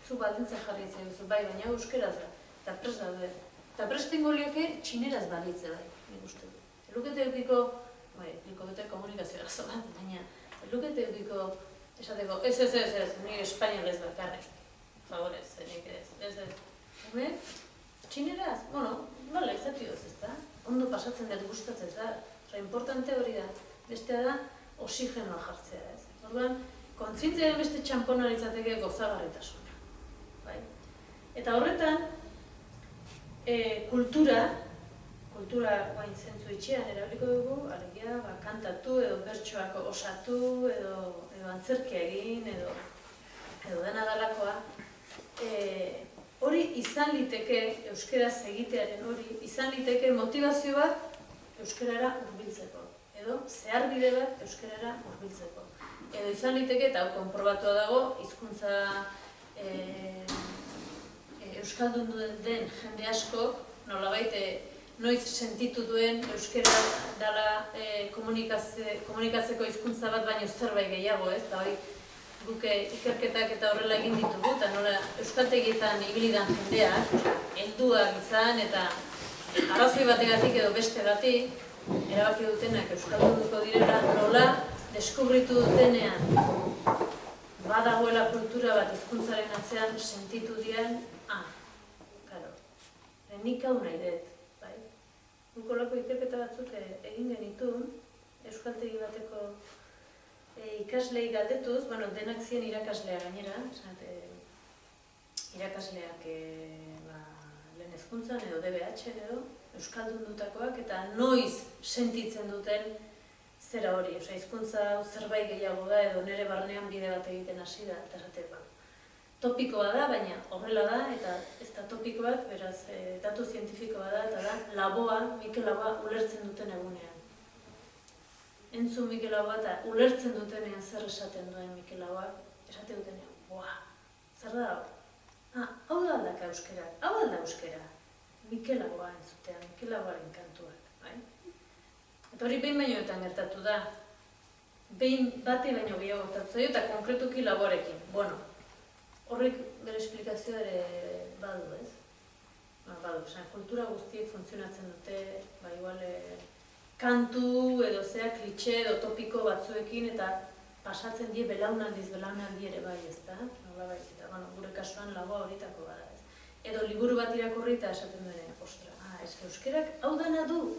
Zu baldintza jarri ezaguzu, bai, baina euskeraz da, eta prest daude. Eta prestengo lioke txineraz balitze bai, nik uste du. Elukete edukiko, bete komunikazio arazo bat, baina elukete edukiko esateko, ez, ni espainolez bakarrik, favorez, nik ez. Hume, txineraz, nola izatioz, ez da? Ondo pasatzen dut gustatzen, ez da? Importante hori da, bestea da, oxigenoa jartzea, ez? Orduan, kontzientziaren beste txampona izateke gozagarritasuna, bai? Eta horretan, kultura guain zentzu itxean erabiliko dugu, alegia, kantatu edo bertsoak osatu edo antzerkia egin edo dena dalakoa. Hori izan liteke, euskeraz egitearen hori, izan liteke motivazio bat euskerara hurbiltzeko. Edo zeharbide bat euskerara hurbiltzeko. Edo izan liteke, eta hau konprobatua dago, hizkuntza euskaldun den jende asko, nolabait noiz sentitu duen euskera dela komunikatzeko hizkuntza bat baino zerbait gehiago, ez? Eta hori guk ikerketak eta horrela egin ditugu, eta nola euskaltegietan ibilidan jendeak, helduak izan eta arrazoi bategatik edo beste batik, erabaki dutenak euskaldunduko direla, nola deskubritu dutenean badagoela kultura bat hizkuntzaren atzean sentitu dian, nik hau nahi dut, bai? Guk olako ikerketa batzuk egin genitun, euskaltegi bateko ikaslei galdetuz, denak ziren irakaslea gainera, irakasleak lehen hezkuntzan edo DBH-en edo, euskaldundutakoak, eta noiz sentitzen duten zera hori, hizkuntza zerbait gehiago da edo nire barnean bide bat egiten hasi da, eta esate, topikoa da, baina horrela da, eta ez da topikoak, beraz, datu zientifikoa da, eta da, Laboa, Mikel Laboa ulertzen duten egunean. Entzun Mikel Laboa eta ulertzen dutenean zer esaten duen Mikel Laboa, esate dutenean, zer da hau? Hau da aldaka euskerak, hau alda euskera. Mikel Laboa entzutean, Mikel Laboaren kantuak, bai? Eta hori behin bainoetan gertatu da. Behin bati baino gehiago gertatu zaio, eta konkretuki Laboarekin. Horrek bere esplikazioa ere badu, ez? Badu, kultura guztiek funtzionatzen dute, igual kantu edo klitxe edo topiko batzuekin eta pasatzen die belaunaldi ere bai, ez da? Eta, gure kasuan Laboa horitako bada, ez? Edo liburu bat irakurri eta esaten duen, ostra, euskerak hau dena du.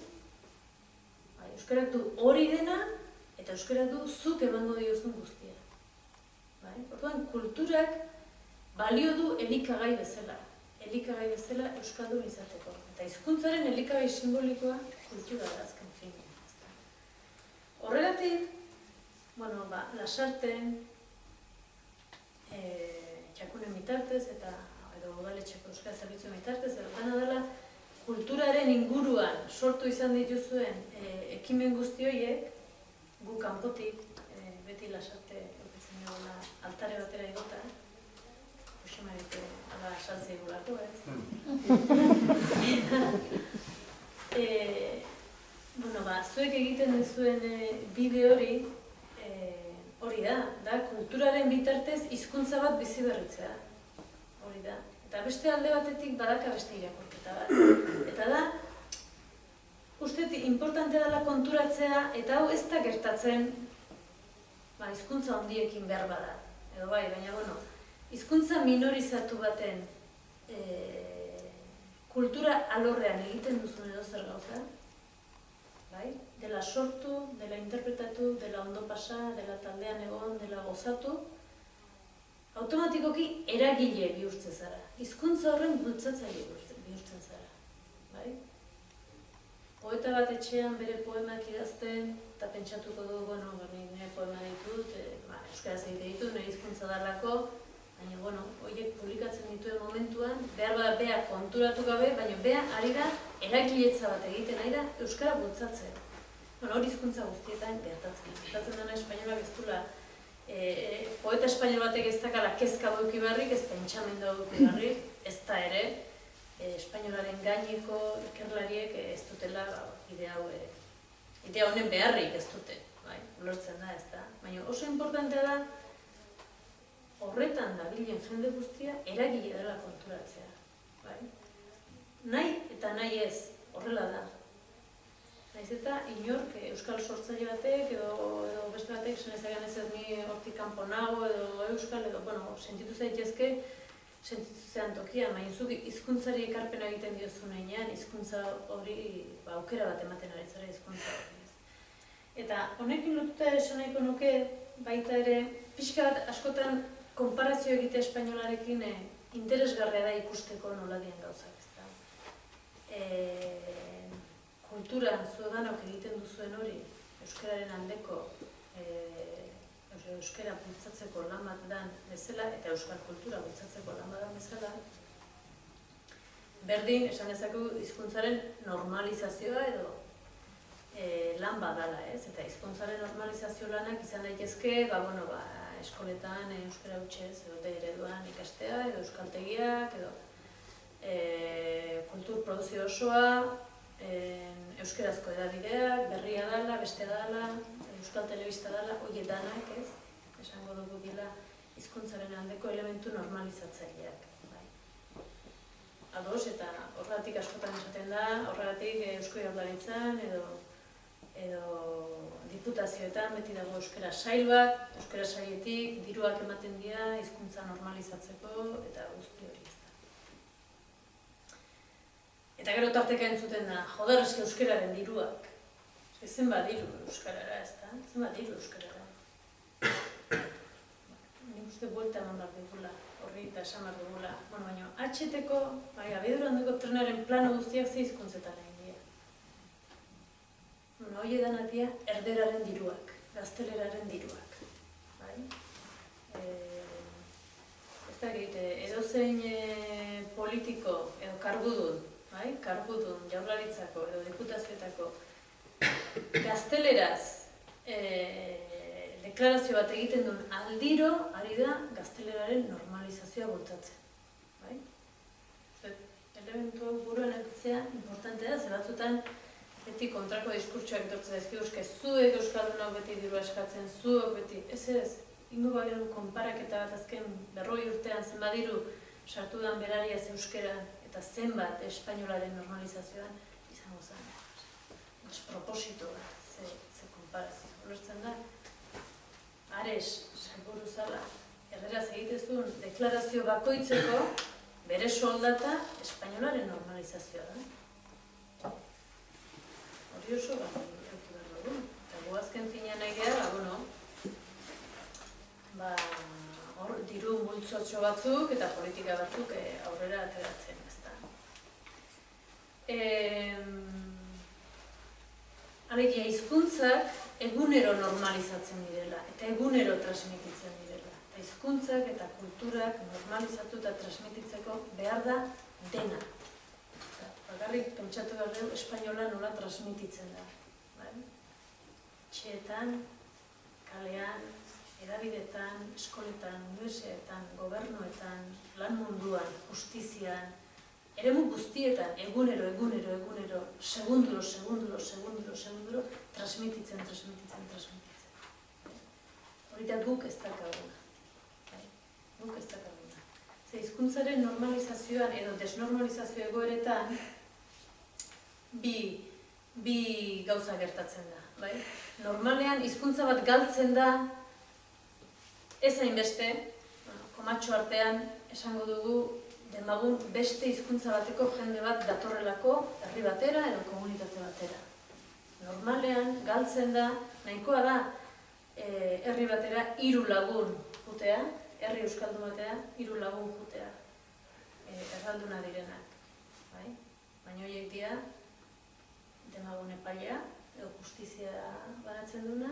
Euskerak du hori dena eta euskerak du zuk emango diozun guztia. Orduan, kulturak balio du elikagai bezala euskaldun izateko. Eta hizkuntzaren elikagai simbolikoa kultura da azken finean. Horregatik, Lasarten, txakunen bitartez edo udaletxeko euskara zerbitzuen bitartez, edo dena dela kulturaren inguruan sortu izan dituzuen ekimen guzti horiek, gu kanpotik, beti Lasarte eukitzen duela altare batera igota, Xemarik ala saltzei gulako, ez? Zuek egiten duzuen bide hori da, kulturaren bitartez hizkuntza bat bizi berritzea. Hori da. Eta beste alde batetik badaka beste irakurketa bat. Eta da, uste importante dela konturatzea, eta hau ez da gertatzen hizkuntza handiekin behar bada. Edo bai, baina, hizkuntza minorizatu baten kultura alorrean egiten duzun edo zer gauza, dela sortu, dela interpretatu, dela ondo pasa, dela taldean egon, dela gozatu, automatikoki eragile bihurtzen zara. Hizkuntza horren bultzatzaile bihurtzen zara. Bai? Poeta bat etxean bere poemak idazten, eta pentsatuko du, bueno, nire poema ditut, euskaraz egite ditut, nire hizkuntza darlako, baina, bueno, horiek publikatzen dituen momentuan, behar bada bea konturatu gabe, baina bea ari da eragiletza bat egiten, ari da euskara bultzatzen. Bueno, hori hizkuntza guztietan gertatzen. Gertatzen dena espainolak ez dula, poeta espainol batek ez dakala kezka duki beharrik, ez pentsamendua duki beharrik, ez da ere, espainolaren gaineko ikerlariek ez dutela idea honen beharrik ez dute, bai, ulertzen da, ez da. Baina oso importantea da, horretan dabilen jende guztia eragile dela konturatzea, bai. Nahi eta nahi ez, horrela da. Naiz eta inork euskal sortzaile batek edo beste batek esan ez ni hortik kanpo nago edo euskal edo, bueno, sentitu zaitezke, sentitu zean tokian, baina zuk hizkuntzari ekarpena egiten diozun heinean, hizkuntza hori aukera bat ematen ari zara hizkuntza hori. Eta honekin lotuta esan nahiko nuke, baita ere, pixka bat askotan konparazio egite espainolarekin interesgarria da ikusteko nola dien gauzak, ezta. Kulturan zueganok egiten duzuen hori, euskararen aldeko, euskara bultzatzeko lan bat dan bezala, eta euskal kultura bultzatzeko lan bat dan bezala, berdin, esan dezakegu, hizkuntzaren normalizazioa edo lan badala, ez? Eta hizkuntzaren normalizazio lanak izan daitezke, eskoletan euskara hutsez edo ereduan ikastea, edo euskaltegiak, edo kultur produzio osoa, euskarazko edabideak, berria dala, bestea dala, euskal telebista dala, hori danak, ez? Esango dugu dila hizkuntzaren aldeko elementu normalizatzaileak. Ados, eta horregatik askotan esaten da, horregatik Eusko Jaurlaritzan edo diputazioetan beti dago euskara sail bat, euskara sailetik diruak ematen dira hizkuntza normalizatzeko eta guzti hori ez da. Eta gero tarteka entzuten da, joder, eski euskararen diruak. Zenbat diru euskarara, ez da? Zenbat diru euskarara. Nik uste buelta eman behar digula, horri eta esan behar dugula. Bueno, baina, HT-ko, abiadura handiko trenaren plano guztiak ze hizkuntzetan egin dira. Hoi edanatia erderaren diruak, gazteleraren diruak. Ez da egite, edozein politiko edo kargudun, Jaurlaritzako edo diputazioetako gazteleraz deklarazio bat egiten duen aldiro ari da gazteleraren normalizazioa bultzatzen. Elementu hau buruan edukitzea importantea da, ze batzutan beti kontrako diskurtsoak etortzen daizkigu, zuek euskaldunok beti dirua eskatzen, zuok beti, ez, ingo bagenu konparaketa bat azken 40 urtean zenbat diru sartu dan berariaz euskera eta zenbat espainolaren normalizazioan izango zen. Desproposito bat, ze konparazio. Ulertzen da, Ares, sailburu zala, erderaz egitezun deklarazio bakoitzeko bere soldata espainolaren normalizazioa da. Hori oso gara eduki behar dugu. Eta guazken finean nahi gara, hor diru multzotxo batzuk eta politika batzuk aurrera ateratzen, ezta. Alegia, hizkuntzak egunero normalizatzen direla eta egunero transmititzen direla. Hizkuntzak eta kulturak normalizatu eta transmititzeko behar da dena. Bakarrik pentsatu behar dugu espainola nola transmititzen da. Txeetan, kalean, edabidetan, eskoletan, universietan, gobernuetan, lan munduan, justizian, eremu guztietan, egunero, segunduro, transmititzen. Hori da guk ez dakaguna. Ze hizkuntzaren normalizazioan edo desnormalizazio egoeretan bi gauza gertatzen da. Normalean hizkuntza bat galtzen da ez hainbeste, komatxo artean esango dugu demagun beste hizkuntza bateko jende bat datorrelako herri batera edo komunitate batera. Normalean galtzen da, nahikoa da herri batera 3 lagun jutea herri euskaldun batea 3 lagun jutea, erralduna direnak, bai? Baina horiek dira, demagun epailea, edo justizia banatzen duna,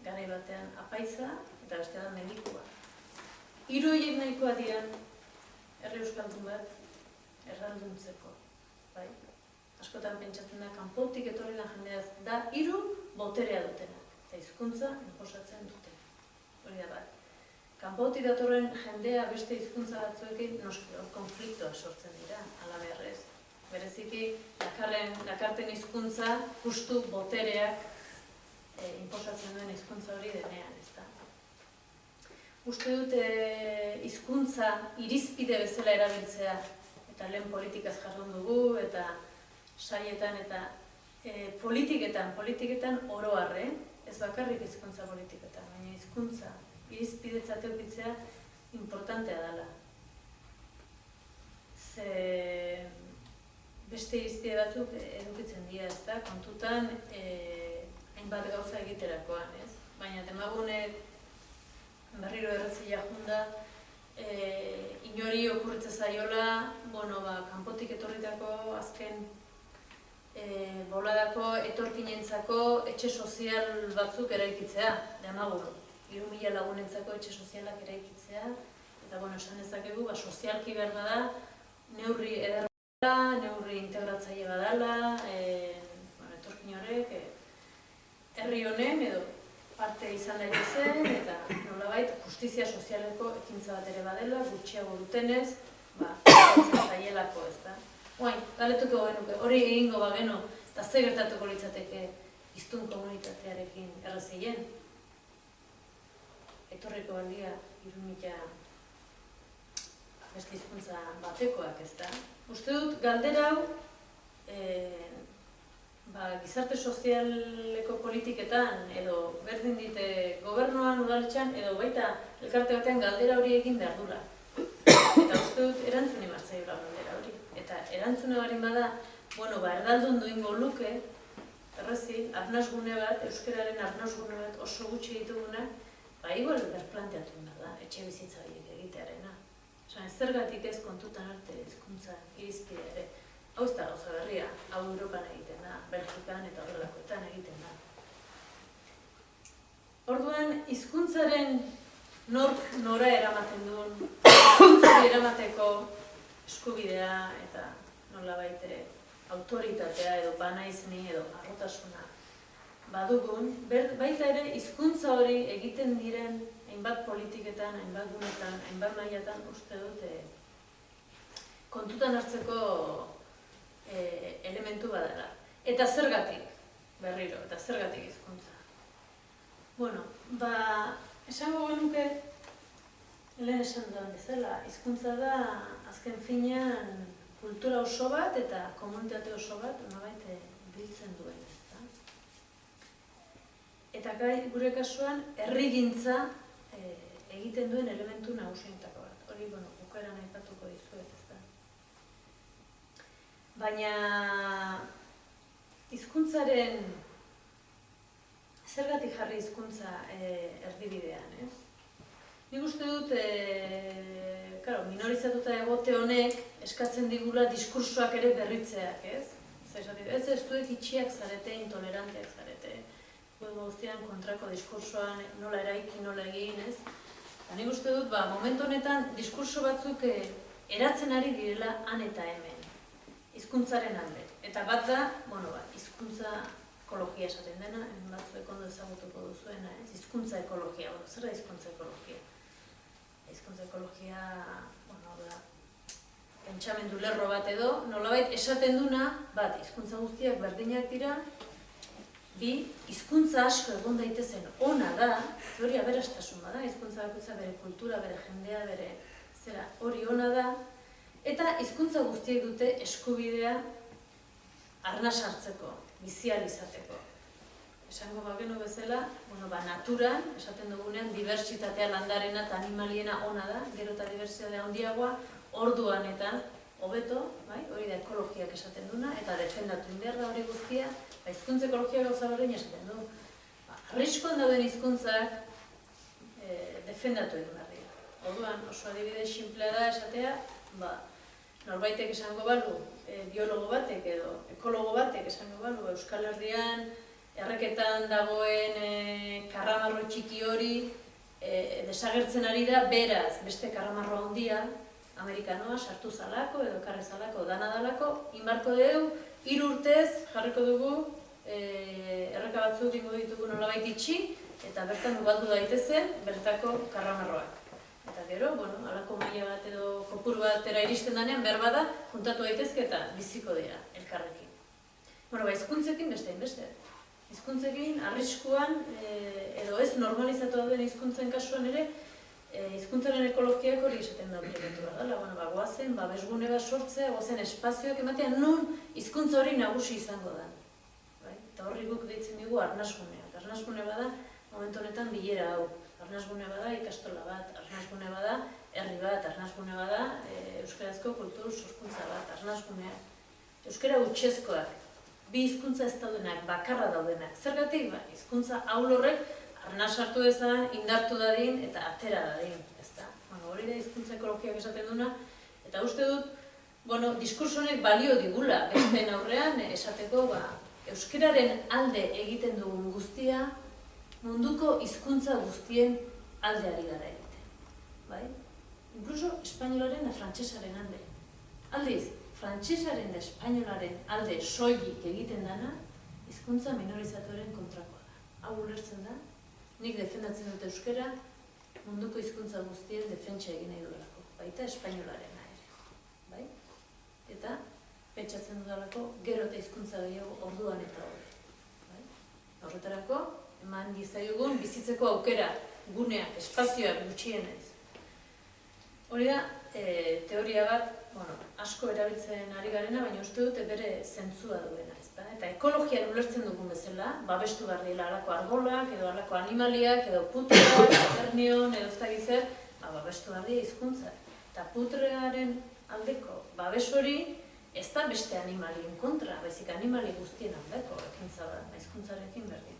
garai batean apaiza, eta bestean medikua. 3 horiek nahikoa dira, herri euskaldun bat, erralduntzeko, bai? Askotan pentsatzen da, kanpotik etorri da jendea da 3 boterea dutenak, eta hizkuntza inposatzen dute. Hori da bat. Kanpotik datorren jendea beste hizkuntza batzuekin konfliktoa sortzen dira, halabeharrez. Bereziki, dakarten hizkuntza justu botereak inposatzen duen hizkuntza hori denean, ezta. Uste dut hizkuntza irizpide bezala erabiltzea, eta lehen politikaz jardun dugu, eta saietan eta politiketan oro harre, ez bakarrik hizkuntza politiketan, baina hizkuntza irizpidetzat eukitzea importantea dela. Ze beste irizpide batzuk edukitzen dira, ezta, kontutan hainbat gauza egiterakoan, ez? Baina demagunek berriro erretzila junda, inori okurritzen zaiola, kanpotik etorritako azken boladako etorkinentzako etxe sozial batzuk eraikitzea, demagun. 3.000 lagunentzako etxe sozialak eraikitzea, eta esan dezakegu, sozialki behar da, neurri eder badala, neurri integratzaile badala, etorkin horrek, herri honen edo parte izan daitezen, eta nolabait justizia sozialeko ekintza bat ere badela, gutxiago dutenez, zaielako, ez da. Galetuko genuke, hori egingo bageno, eta ze gertatuko litzateke hiztun komunitatearekin errazeien. Etorriko baldia 3.000 beste hizkuntza batekoak, ez da. Uste dut, galdera hau, gizarte sozialeko politiketan, edo berdin dite gobernuan, udaletxean, edo baita elkarte batean galdera hori egin behar dula. Eta uste dut, erantzune martzaiola galdera hori. Eta erantzune barin bada, erdaldun duingo luke, errazi, arnazgune bat, euskararen arnazgune bat oso gutxi dituguna, igual berplanteatu da, etxe bizitza horiek egitearena. Zergatik ez kontutan arte hizkuntza irizpide ere. Hau ez da gauza berria, hau Europan egiten da, Belgikan eta horrelakoetan egiten da. Orduan, hizkuntzaren nork nora eramaten duen, hizkuntzari eramateko eskubidea eta nolabait ere autoritatea edo banaizni edo harrotasuna badugun, baita ere hizkuntza hori egiten diren hainbat politiketan, hainbat gunetan, hainbat mailatan uste dut kontutan hartzeko elementu badala. Eta zergatik, berriro, eta zergatik hizkuntza. Esango genuke, lehen esan duan bezala, hizkuntza da azken finean kultura oso bat eta komunitate oso bat nolabait biltzen duen. Eta gure kasuan, herrigintza egiten duen elementu nagusienetako bat. Hori, bukaeran aipatuko dizuet, ez da. Baina, hizkuntzaren, zergatik jarri hizkuntza erdibidean, ez? Nik uste dut, minorizatuta egote honek eskatzen digula diskursoak ere berritzeak, ez? Ez zuek itxiak zarete, intoleranteak zarete, guztian kontrako diskursoan nola eraiki, nola egin, ez? Nik uste dut, momentu honetan diskurso batzuk eratzen ari direla han eta hemen, hizkuntzaren alde. Eta bat da, hizkuntza ekologia esaten dena, batzuek ondo ezagutuko duzuena, ez? Hizkuntza ekologia, zer da hizkuntza ekologia? Hizkuntza ekologia, da, pentsamendu lerro bat edo, nolabait esaten duna, bat, hizkuntza guztiak berdinak dira, bi, hizkuntza asko egon daitezen ona da, hori aberastasun bada, hizkuntza bakoitza bere kultura, bere jendea, bere zera, hori ona da, eta hizkuntza guztiek dute eskubidea arnas hartzeko, bizial izateko. Esango bagenu bezala, naturan, esaten dugunean, diversitatea landarena eta animaliena ona da, gero eta diversitatea handiagoa, orduan eta hobeto, hori da ekologiak esaten duna, eta defendatu inderra hori guztia, hizkuntza ekologia gauza berdin esaten du. Arriskoan dauden hizkuntzak defendatu egin behar dira. Orduan, oso adibide sinplea da esatea, norbaitek esango balu, biologo batek edo ekologo batek esango balu, Euskal Herrian erreketan dagoen karramarro txiki hori desagertzen ari da, beraz, beste karramarro handia, amerikanoa sartu zalako edo karri zalako dana dalako, inbarko dugu, 3 urtez jarriko dugu, erreka batzuk ingo ditugu nolabait itxi, eta bertan ugaldu daitezen bertako karramarroak. Eta gero, halako maila bat edo kopuru batera iristen denean, behar da, juntatu daitezke eta biziko dira elkarrekin. Hizkuntzekin beste hainbeste. Hizkuntzekin arriskuan, edo ez normalizatu den hizkuntzen kasuan ere, hizkuntzaren ekologiak hori esaten da proiektu bat dela. Goazen, babesgune bat sortzea, goazen espazioak ematean nun hizkuntza hori nagusi izango da. Eta horri guk deitzen dugu arnasguneak. Arnasgune bada, momentu honetan bilera hau. Arnasgune bada ikastola bat, arnasgune bada herri bat, arnasgune bada euskarazko kultur sorkuntza bat, arnasguneak. Euskara hutsezkoak, bi hizkuntza ez daudenak, bakarra daudenak. Zergatik, hizkuntza ahul horrek arnas hartu dezan, indartu dadin eta atera dadin. Hori da hizkuntza ekologiak esaten duna, eta uste dut, diskurso honek balio digula, besteen aurrean esateko, euskararen alde egiten dugun guztia, munduko hizkuntza guztien alde ari gara egiten. Incluso espainolaren da frantsesaren alde. Aldiz, frantsesaren da espainolaren alde soilik egiten dana, hizkuntza minorizatuaren kontrakoa da. Hau ulertzen da, nik defendatzen dut euskara, munduko hizkuntza guztien defentsa egin nahi dudalako, baita espainolarena ere. Eta, pentsatzen dudalako, gero eta hizkuntza gehiago orduan eta hori. Horretarako, eman dizaiogun bizitzeko aukera, guneak, espazioak gutxienez. Hori da, teoria bat, asko erabiltzen ari garena, baina uste dute bere zentzua duena. Eta ekologian ulertzen dugun bezala, babestu behar dira halako arbolak, edo halako animaliak, edo putreak, hernion, edo ez da gizer, babestu behar dira hizkuntza. Eta putrearen aldeko babes hori, ez da beste animalien kontra, baizik animali guztien aldeko ekintza da, hizkuntzarekin berdin.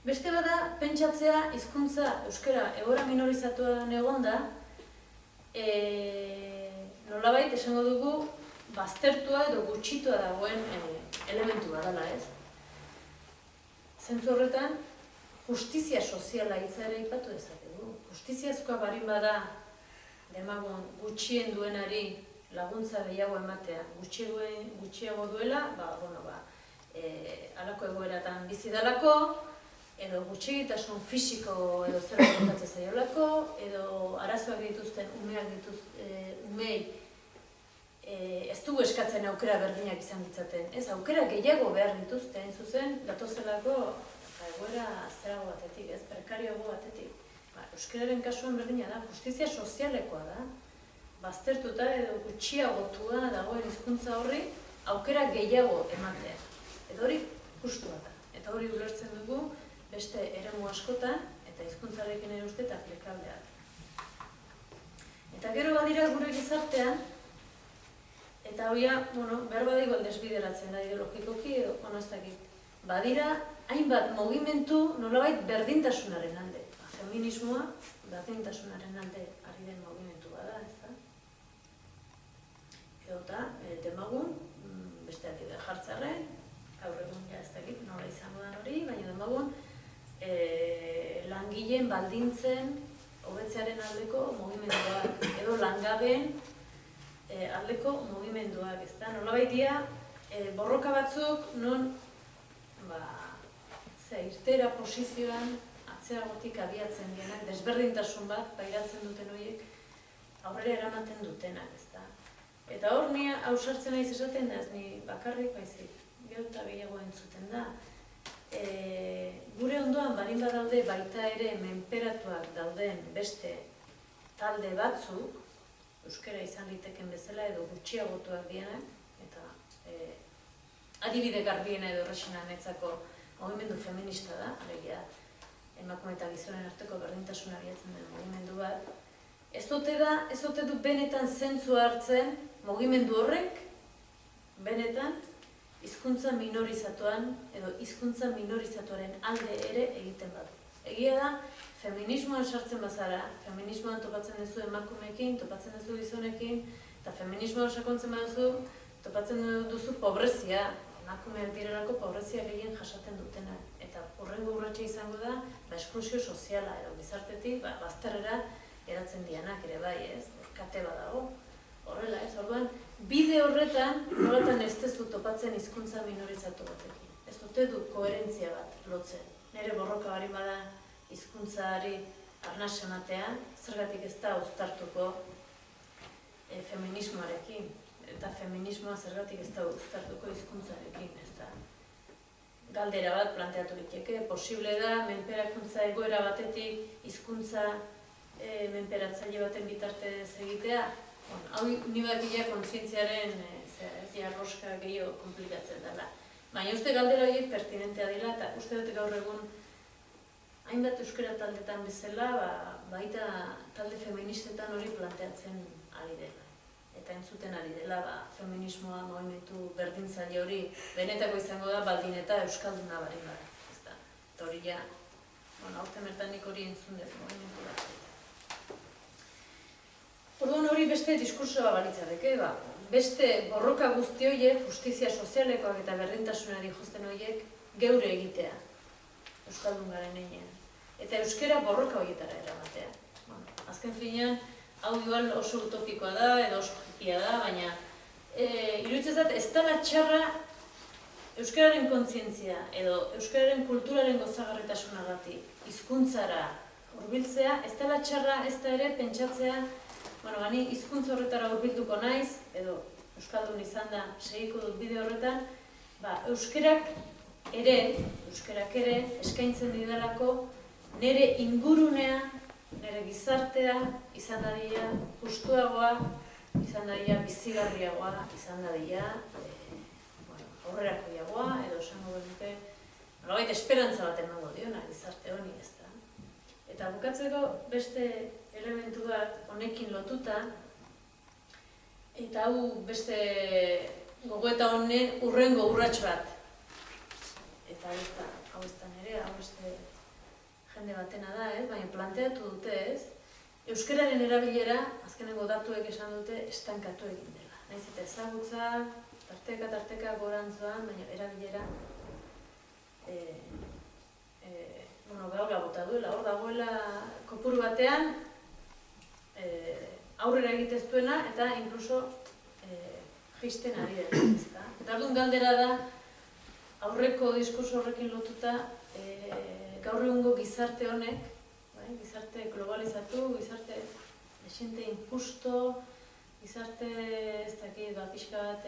Beste bada, pentsatzea hizkuntza euskara egoera minorizatuan egonda, nolabait esango dugu, baztertua edo gutxitua dagoen elementu badala, ez? Zentzu horretan, justizia soziala hitza ere aipatu dezakegu. Justiziazkoa barin bada, demagun gutxien duenari laguntza gehiago ematea, gutxiago duela, halako egoeratan bizi dalako, edo gutxigitasun fisiko edo zerbait gertatzen zaiolako, edo arazoak dituzten umei ez dugu eskatzen aukera berdinak izan ditzaten. Ez, aukera gehiago behar dituzte, hain zuzen, datozelako egoera zerago batetik, ez, prekarioago batetik. Euskararen kasuan berdina da, justizia sozialekoa da, baztertuta edo gutxiagotua dagoen hizkuntza horri aukera gehiago ematea. Eta hori justua da. Eta hori ulertzen dugu beste eremu askotan, eta hizkuntzarekin ere uste eta aplikableak. Eta gero badira gure gizartean, eta hoia, behar badago desbideratzen da ideologikoki edo ez. Badira, hainbat mugimendu nolabait berdintasunaren alde. Feminismoa berdintasunaren alde ari den mugimendu bada, ez da? Edota, demagun, beste adibide jartzarren, gaur egun ez dakit nola izango da hori, baina demagun, langileen baldintzen hobetzearen aldeko mugimenduak, edo langabeen aldeko mugimenduak, ez da? Nolabait dira, borroka batzuk non irtera posizioan atzeragotik abiatzen dienak, desberdintasun bat pairatzen duten horiek aurrera eramaten dutenak, ez da? Eta hor ni ausartzen naiz esaten da, ez ni bakarrik baizik, gero eta gehiago entzuten da. Gure ondoan barin badaude baita ere menperatuak dauden beste talde batzuk, euskara izan liteken bezala edo gutxiagotuak dienak, eta adibide garbiena edo errexena netzako mugimendu feminista da, alegia emakume eta gizonen arteko berdintasuna bilatzen den mugimendu bat. Ez ote du benetan zentzua hartzen mugimendu horrek, benetan hizkuntza minorizatuan edo hizkuntza minorizatuaren alde ere egiten badu. Egia da, feminismoan sartzen bazara, feminismoan topatzen duzu emakumeekin, topatzen duzu gizonekin, eta feminismoan sakontzen baduzu, topatzen duzu pobrezia, emakumeak direlako pobrezia gehien jasaten dutena. Eta horrengo urratsa izango da, esklusio soziala edo gizartetik, bazterrera eratzen dianak ere bai, ez? Kate badago, horrela, ez? Orduan, bide horretan, nolatan ez dezu topatzen hizkuntza minorizatu batekin. Ez dute du koherentzia bat lotzen. Nere borroka bari bada hizkuntzari arnas ematea, zergatik ez da uztartuko feminismoarekin. Eta feminismoa zergatik ez da uztartuko hizkuntzarekin, ez da. Galdera bat planteatu liteke, posible da, menperakuntza egoera batetik, hizkuntza menperatzaile baten bitartez egitea. Hau nibak gila kontzientziaren jarroska gehiago komplikatzen dela. Baina uste galdera horiek pertinentea dela, eta uste dut gaur egun hainbat euskara taldetan bezala, baita talde feministetan hori planteatzen ari dela. Eta entzuten ari dela, feminismoa, movimentu berdintzaile hori benetako izango da, baldin eta euskalduna bari bada. Eta hori ja, aurten bertanik hori entzun dut, movimentu bat. Orduan hori beste diskursoa balitzarek, beste borroka guzti horiek, justizia sozialekoak eta berdintasunari jozten horiek, geure egitea, euskaldun garen einean. Eta euskara borroka horietara eramatea. Azken finean, hau igual oso utopikoa da, edo oso jikia da, baina iruditzen zait, ez dela txarra euskararen kontzientzia, edo euskararen kulturaren gozagarritasunagatik, hizkuntzara hurbiltzea, ez dela txarra, ez da ere pentsatzea, gani hizkuntza horretara hurbilduko naiz, edo euskaldun izan da segiko dut bide horretan, euskarak ere eskaintzen didalako nire ingurunea, nire gizartea izan dadila justuagoa, izan dadila bizigarriagoa, izan dadila aurrerakoiagoa, edo esango dute, nolabait esperantza bat emango diona gizarte honi, ez da. Eta bukatzeko beste elementu bat honekin lotuta, eta hau beste gogoeta honen hurrengo urrats bat. Eta hau ez da nire, hau beste jende batena da, baina planteatu dute, euskararen erabilera, azkenengo datuek esan dute, estankatu egin dela. Naiz eta ezagutza, tarteka gorantzuan, baina erabilera gaur bota duela, hor dagoela kopuru batean aurrera egitez duena eta inkluso jaisten ari dela. Eta orduan galdera da, aurreko diskurso horrekin lotuta, gaur egungo gizarte honek, gizarte globalizatu, gizarte desente injusto, gizarte ez dakit, pixka bat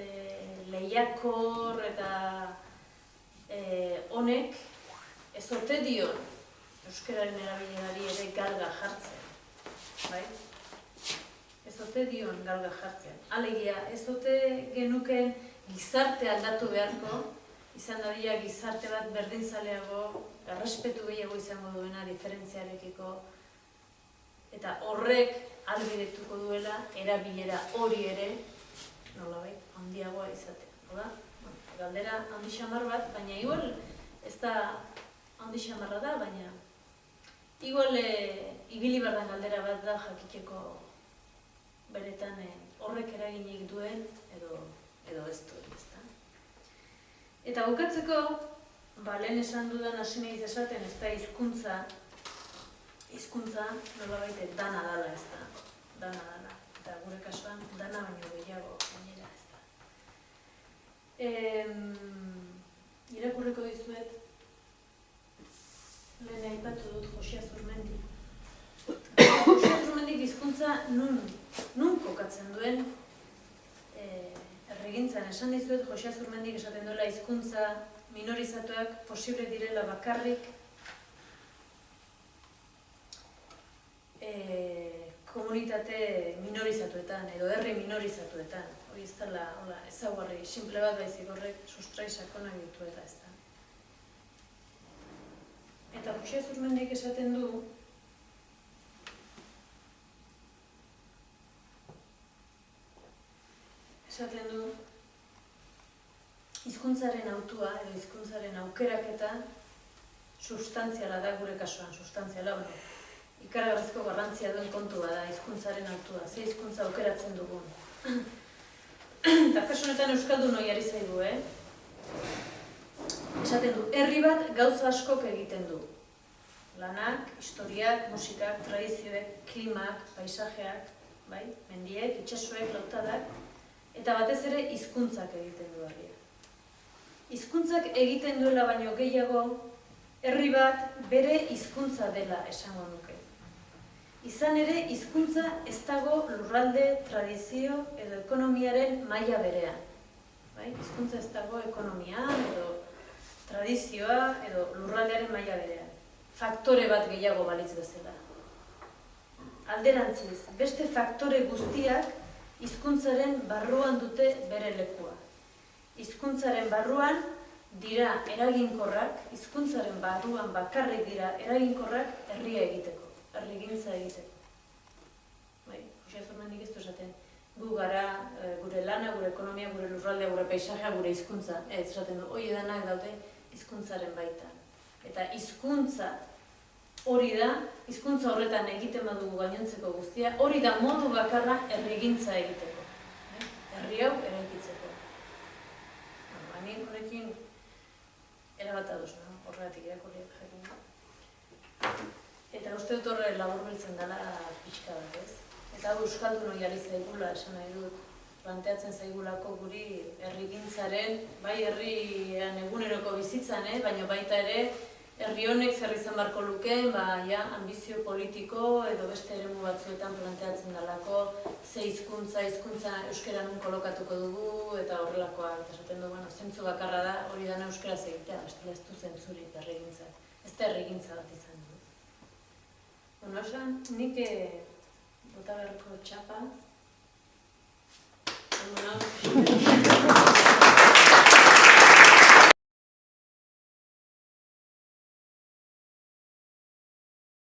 lehiakor eta honek ez ote dion euskararen erabilerari ere galga jartzen. Ez ote dion galga jartzen. Alegia, ez ote genuken gizarte aldatu beharko, izan dadila gizarte bat berdinzaleago, errespetu gehiago izango duena diferentziarekiko, eta horrek ahalbidetuko duela erabilera hori ere, nolabait, handiagoa izatea. Galdera handi xamar bat, baina igual, ez da handi xamarra da, baina igual ibili bardan galdera bat da jakiteko beretan horrek eraginik duen edo ez duen. Eta bukatzeko, lehen esan dudan hasi nahiz esaten, ez da hizkuntza nolabait dana dala, ez da, dana dala. Eta gure kasuan, dana baino gehiago gainera, ez da. Irakurriko dizuet, lehen aipatu dut Josia Zurmendi. Josia Zurmendik hizkuntza nun kokatzen duen erregintzan. Esan dizuet Josia Zurmendik esaten duela hizkuntza minorizatuak posible direla bakarrik komunitate minorizatuetan edo herri minorizatuetan. Hori ez dela ezaugarri simple bat baizik horrek sustrai sakonak dituela, ez da. Eta Josia Zurmendik esaten du hizkuntzaren autua edo hizkuntzaren aukeraketa substantziala da gure kasuan, substantziala, ikaragarrizko garrantzia duen kontua da hizkuntzaren altua, ze hizkuntza aukeratzen dugun. Eta kasu honetan euskaldun hori ari zaigu, esaten du, herri bat gauza askok egiten du. Lanak, historiak, musikak, tradizioek, klimak, paisajeak, mendiek, itsasoek, lautadak, eta batez ere hizkuntzak egiten du herria. Hizkuntzak egiten duela baino gehiago, herri bat bere hizkuntza dela esango nuke. Izan ere, hizkuntza ez dago lurralde, tradizio edo ekonomiaren maila berean. Hizkuntza ez dago ekonomian edo tradizioa edo lurraldearen maila berean. Faktore bat gehiago balitz bezala. Alderantziz, beste faktore guztiak hizkuntzaren barruan dute bere lekua. Hizkuntzaren barruan dira eraginkorrak, hizkuntzaren barruan bakarrik dira eraginkorrak herria egiteko, herrigintza egiteko. Jose Zormanik ez du esaten, gu gara gure lana, gure ekonomia, gure lurraldea, gure paisajea, gure hizkuntza. Ez esaten du, hori danak daude hizkuntzaren baita. Eta hizkuntza hori da, hizkuntza horretan egiten badugu gainontzeko guztia, hori da modu bakarra herrigintza egiteko. Herri hau eraikitzeko. Ni horrekin erabat ados, horregatik irakurriak jakin. Eta uste dut horre laburbiltzen dela pixka bat, ez? Eta hau euskaldun hori ari zaigula, esan nahi dut, planteatzen zaigulako guri herrigintzaren, bai herrian eguneroko bizitzan, baina baita ere herri honek zer izan beharko lukeen, ambizio politiko edo beste eremu batzuetan planteatzen dalako, ze hizkuntza euskara nun kolokatuko dugu eta horrelakoak. Esaten du, zentzu bakarra da hori dana euskaraz egitea, bestela ez du zentzurik herrigintzak. Ez da herrigintza bat izan du. Esan, nik bota beharko txapa,